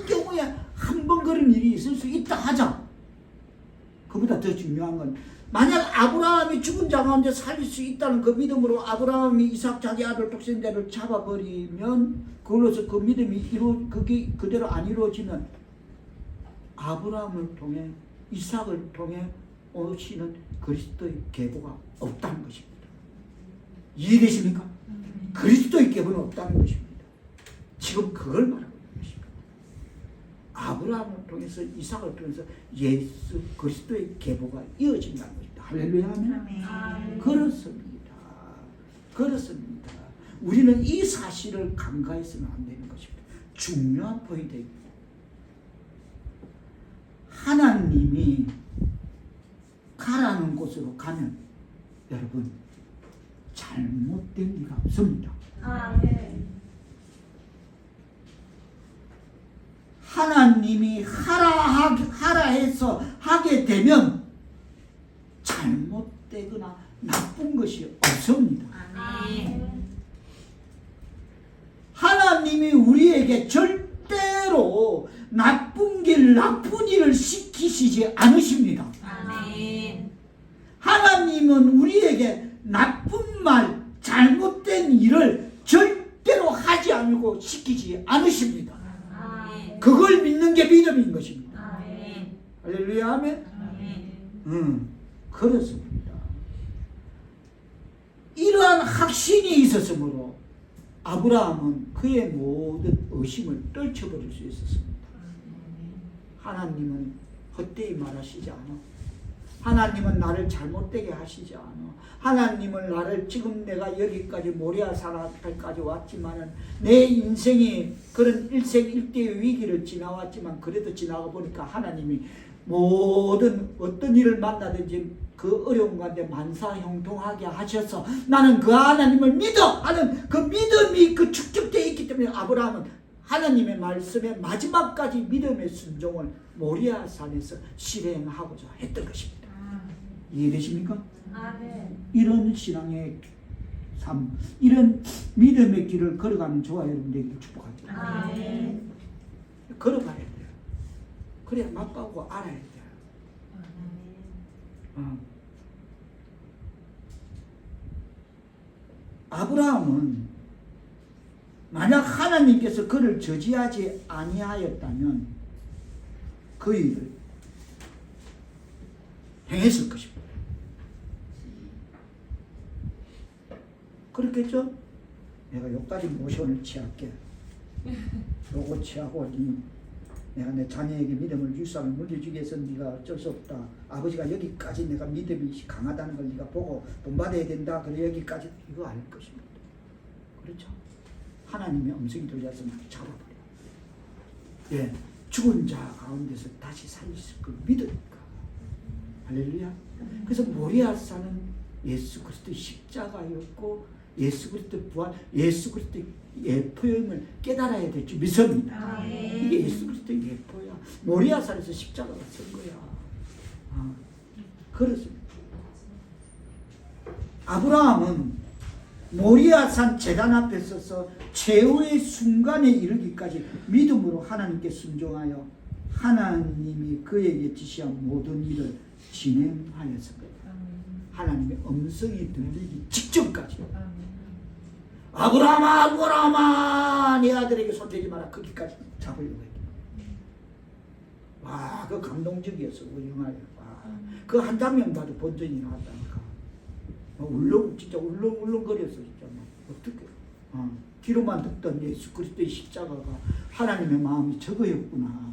S1: 경우에 한 번 그런 일이 있을 수 있다 하자. 그보다 더 중요한 건 만약 아브라함이 죽은 자 가운데 살릴 수 있다는 그 믿음으로 아브라함이 이삭 자기 아들 독생자를 잡아버리면 그걸로서 그 믿음이 그게 그대로 안 이루어지면 아브라함을 통해 이삭을 통해 오시는 그리스도의 계보가 없다는 것입니다. 이해되십니까? 그리스도의 계보는 없다는 것입니다. 지금 그걸 말하고 있는 것입니다. 아브라함을 통해서 이삭을 통해서 예수 그리스도의 계보가 이어진다는 것입니다. 할렐루야 하면 그렇습니다. 그렇습니다. 우리는 이 사실을 간과해서는 안 되는 것입니다. 중요한 포인트입니다. 하나님이 가라는 곳으로 가면 여러분 잘못된 리가 없습니다. 하나님이 하라 해서 하게 되면 잘못되거나 나쁜 것이 없습니다. 하나님이 우리에게 절대로 나쁜 일을 시키시지 않으십니다. 하나님은 우리에게 나쁜 말, 잘못된 일을 절대로 하지 않고 시키지 않으십니다. 그걸 믿는 게 믿음인 것입니다. 할렐루야 하면 그렇습니다. 이러한 확신이 있었으므로 아브라함은 그의 모든 의심을 떨쳐버릴 수 있었습니다. 하나님은 헛되이 말하시지 않아. 하나님은 나를 잘못되게 하시지 않아. 하나님은 나를 지금 내가 여기까지 모리아산까지 왔지만은 내 인생이 그런 일생일대의 위기를 지나왔지만 그래도 지나가 보니까 하나님이 모든 어떤 일을 만나든지 그 어려운 가운데 만사형통하게 하셔서 나는 그 하나님을 믿어 하는 그 믿음이 그 축적되어 있기 때문에 아브라함은 하나님의 말씀에 마지막까지 믿음의 순종을 모리아산에서 실행하고자 했던 것입니다. 이해되십니까? 이런 신앙의 삶, 이런 믿음의 길을 걸어가는 저와 여러분들에게 축복합니다. 걸어가야 돼요. 그래야 맛보고 알아야 돼요. 아브라함은 만약 하나님께서 그를 저지하지 아니하였다면 그 일을 행했을 것입니다. 그렇겠죠? 내가 여기까지 모션을 취할게. 요거 취하고 내가 내 자녀에게 믿음을 유산을 물려주기 위해서 네가 어쩔 수 없다. 아버지가 여기까지 내가 믿음이 강하다는 걸 네가 보고 본받아야 된다. 그래 여기까지 이거 아닐 것입니다. 그렇죠? 하나님의 음성이 들려서 막 잡아버려. 예, 죽은 자 가운데서 다시 살리실 걸 믿으니까. 할렐루야. 그래서 모리아산은 예수 그리스도의 십자가였고 예수 그리스도의 부활, 예수 그리스도의 예포임을 깨달아야 될 줄 믿습니다. 이게 예수 그리스도의 예포야. 모리아산에서 십자가가 쓴 거야. 그렇습니다. 아브라함은 모리아산 제단 앞에 서서 최후의 순간에 이르기까지 믿음으로 하나님께 순종하여 하나님이 그에게 지시한 모든 일을 진행하였습니다. 하나님의 음성이 들리기 직전까지. 아브라함아, 아브라함아, 네 아들에게 손대지 마라. 거기까지 잡으려고 했다. 와, 그 감동적이었어. 우영아야. 그 한 장면 봐도 본전이 나왔다니까. 진짜 울렁울렁거렸어. 진짜. 어떻게? 귀로만 듣던 예수 그리스도의 십자가가 하나님의 마음이 저거였구나.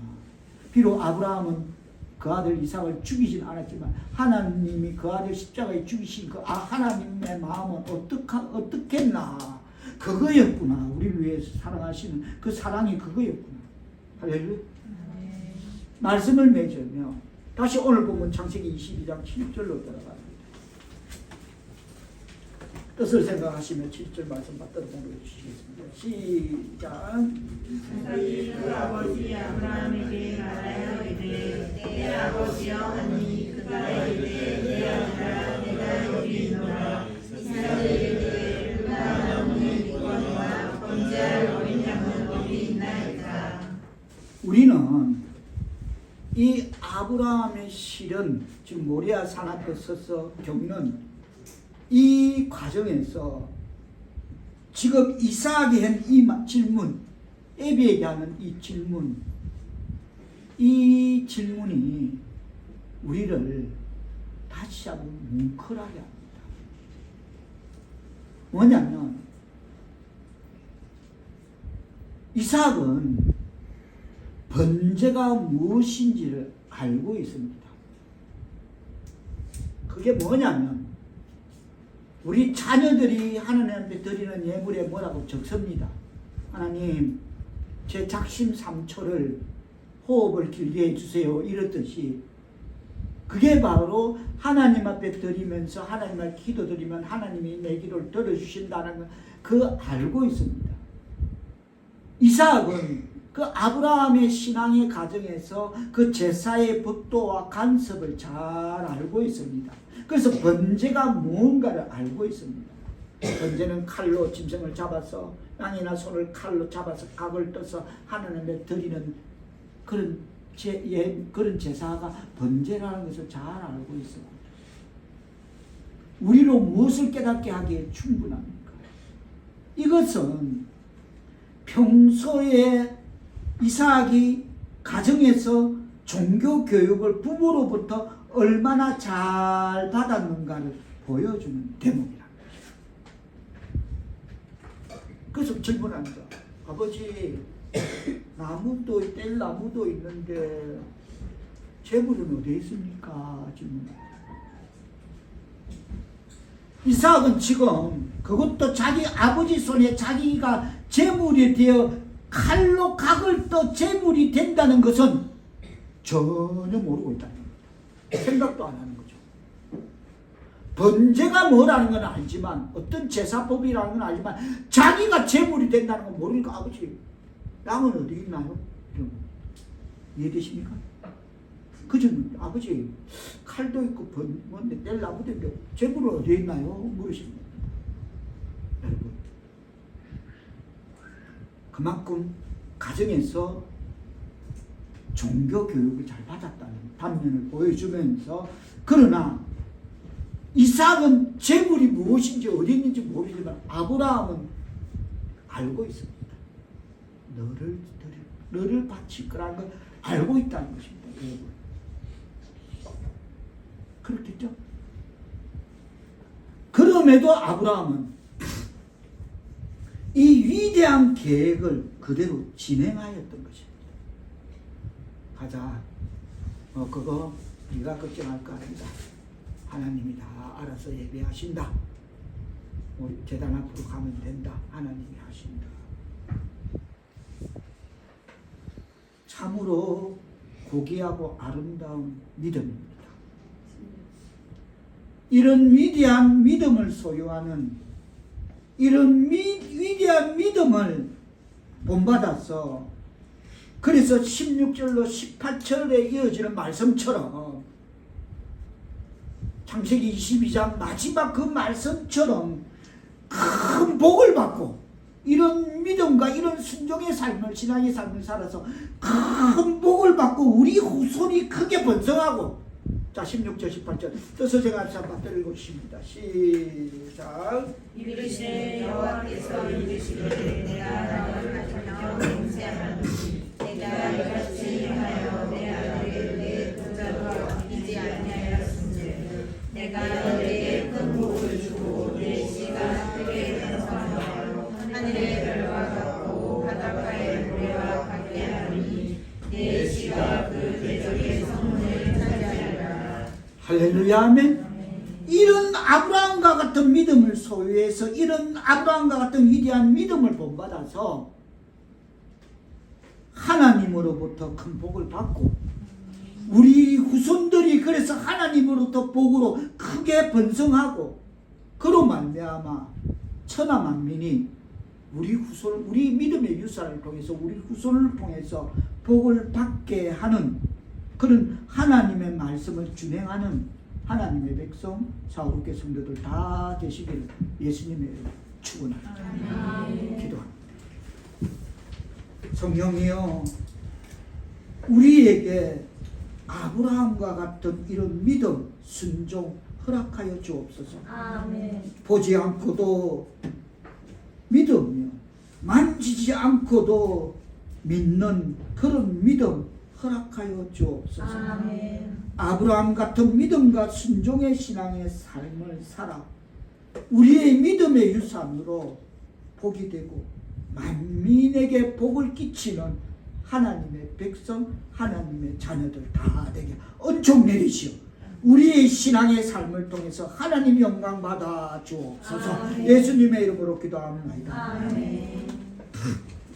S1: 비록 아브라함은 그 아들 이삭을 죽이진 않았지만 하나님이 그 아들 십자가에 죽이신 그 하나님의 마음은 어떻겠나. 그거였구나. 우리를 위해서 사랑하시는 그 사랑이 그거였구나. 할렐루야. 말씀을 맺으며 다시 오늘 보면 창세기 22장 7절로 들어갑니다. 뜻을 생각하시며 7절 말씀 받들어 보내주시겠습니다. 시작.
S2: 그 아버지 아브라함에게 말하여 이르되 내 아버지여 하니 그가 이르되 내 아들아 내가 여기 있노라. 이삭이 이르되 그가 너는 이거니와 번제할 어린 양은 어디 있나이까.
S1: 우리는 이 아브라함의 실은 지금 모리아 산 앞에 서서 겪는 이 과정에서 지금 이삭이 한 이 질문, 에비에게 하는 이 질문이 우리를 다시 한번 뭉클하게 합니다. 뭐냐면 이삭은 번제가 무엇인지를 알고 있습니다. 그게 뭐냐면 우리 자녀들이 하나님 앞에 드리는 예물에 뭐라고 적습니다. 하나님, 제 작심 3초를 호흡을 길게 해주세요. 이렇듯이 그게 바로 하나님 앞에 드리면서 하나님 앞에 기도드리면 하나님이 내 기도를 들어주신다는 걸 그 알고 있습니다. 이삭은 그 아브라함의 신앙의 과정에서 그 제사의 법도와 간섭을 잘 알고 있습니다. 그래서 번제가 무언가를 알고 있습니다. 번제는 칼로 짐승을 잡아서 양이나 소를 칼로 잡아서 각을 떠서 하나님께 드리는 그런 제사가 번제라는 것을 잘 알고 있습니다. 우리로 무엇을 깨닫게 하기에 충분합니까? 이것은 평소에 이삭이 가정에서 종교 교육을 부모로부터 얼마나 잘 받았는가를 보여주는 대목이랍니다. 그래서 질문합니다. 아버지, 나무도 뗄 나무도 있는데 재물은 어디 있습니까? 질문합니다. 이삭은 지금 그것도 자기 아버지 손에 자기가 재물이 되어 칼로 각을 떠 재물이 된다는 것은 전혀 모르고 있다는 겁니다. 생각도 안 하는 거죠. 번제가 뭐라는 건 알지만 어떤 제사법이라는 건 알지만 자기가 재물이 된다는 건 모르니까 아버지 양은 어디 있나요? 이해되십니까? 그죠? 아버지 칼도 있고 뭔데 뗄 나무도 있고 재물은 어디 있나요? 물으십니다. 여러분 그만큼 가정에서 종교 교육을 잘 받았다는 단면을 보여주면서 그러나 이삭은 재물이 무엇인지 어디 있는지 모르지만 아브라함은 알고 있습니다. 너를 바칠 거라는 걸 알고 있다는 것입니다. 여러분. 그렇겠죠? 그럼에도 아브라함은 이 위대한 계획을 그대로 진행하였던 것입니다. 가자. 그거 네가 걱정할 거 아니다. 하나님이 다 알아서 예배하신다. 제단 앞으로 가면 된다. 하나님이 하신다. 참으로 고귀하고 아름다운 믿음입니다. 이런 위대한 믿음을 소유하는 이런 위대한 믿음을 본받아서 그래서 16절로 18절에 이어지는 말씀처럼 창세기 22장 마지막 그 말씀처럼 큰 복을 받고 이런 믿음과 이런 순종의 삶을 신앙의 삶을 살아서 큰 복을 받고 우리 후손이 크게 번성하고 자 16절 18절 떠서 제가 한번 읽겠습니다. 시작.
S2: 이르시되 여호와께서 이르시되 내가 너를 가르쳐 맹세하노니 내가 이같이 행하여 내 아들에게 내 도자로 아끼지 아니하였으므로 내가 너에게 큰 복을 주고 내 씨가 크게 번성하여 하늘의 별과 같고 바닷가의 모래와 같게 하리니 내 씨가 그 대적의 성문을 차지하리라.
S1: 할렐루야 아멘. 이런 아브라함과 같은 믿음을 소유해서 이런 아브라함과 같은 위대한 믿음을 본받아서 하나님으로부터 큰 복을 받고 우리 후손들이 그래서 하나님으로부터 복으로 크게 번성하고 그로 말미암아 천하 만민이 우리 후손, 우리 믿음의 유산을 통해서 우리 후손을 통해서 복을 받게 하는 그런 하나님의 말씀을 준행하는 하나님의 백성 사오르게 성도들 다 되시기를 예수님의 이름으로 축원합니다. 기도합니다. 성령이여 우리에게 아브라함과 같은 이런 믿음, 순종 허락하여 주옵소서.
S3: 아멘.
S1: 보지 않고도 믿으며 만지지 않고도 믿는 그런 믿음 허락하여 주옵소서.
S3: 아멘.
S1: 아브라함 같은 믿음과 순종의 신앙의 삶을 살아 우리의 믿음의 유산으로 복이 되고 만민에게 복을 끼치는 하나님의 백성, 하나님의 자녀들 다 되게 은총 내리시오. 우리의 신앙의 삶을 통해서 하나님 영광 받아 주옵소서. 예수님의 이름으로 기도합니다.
S3: 아멘.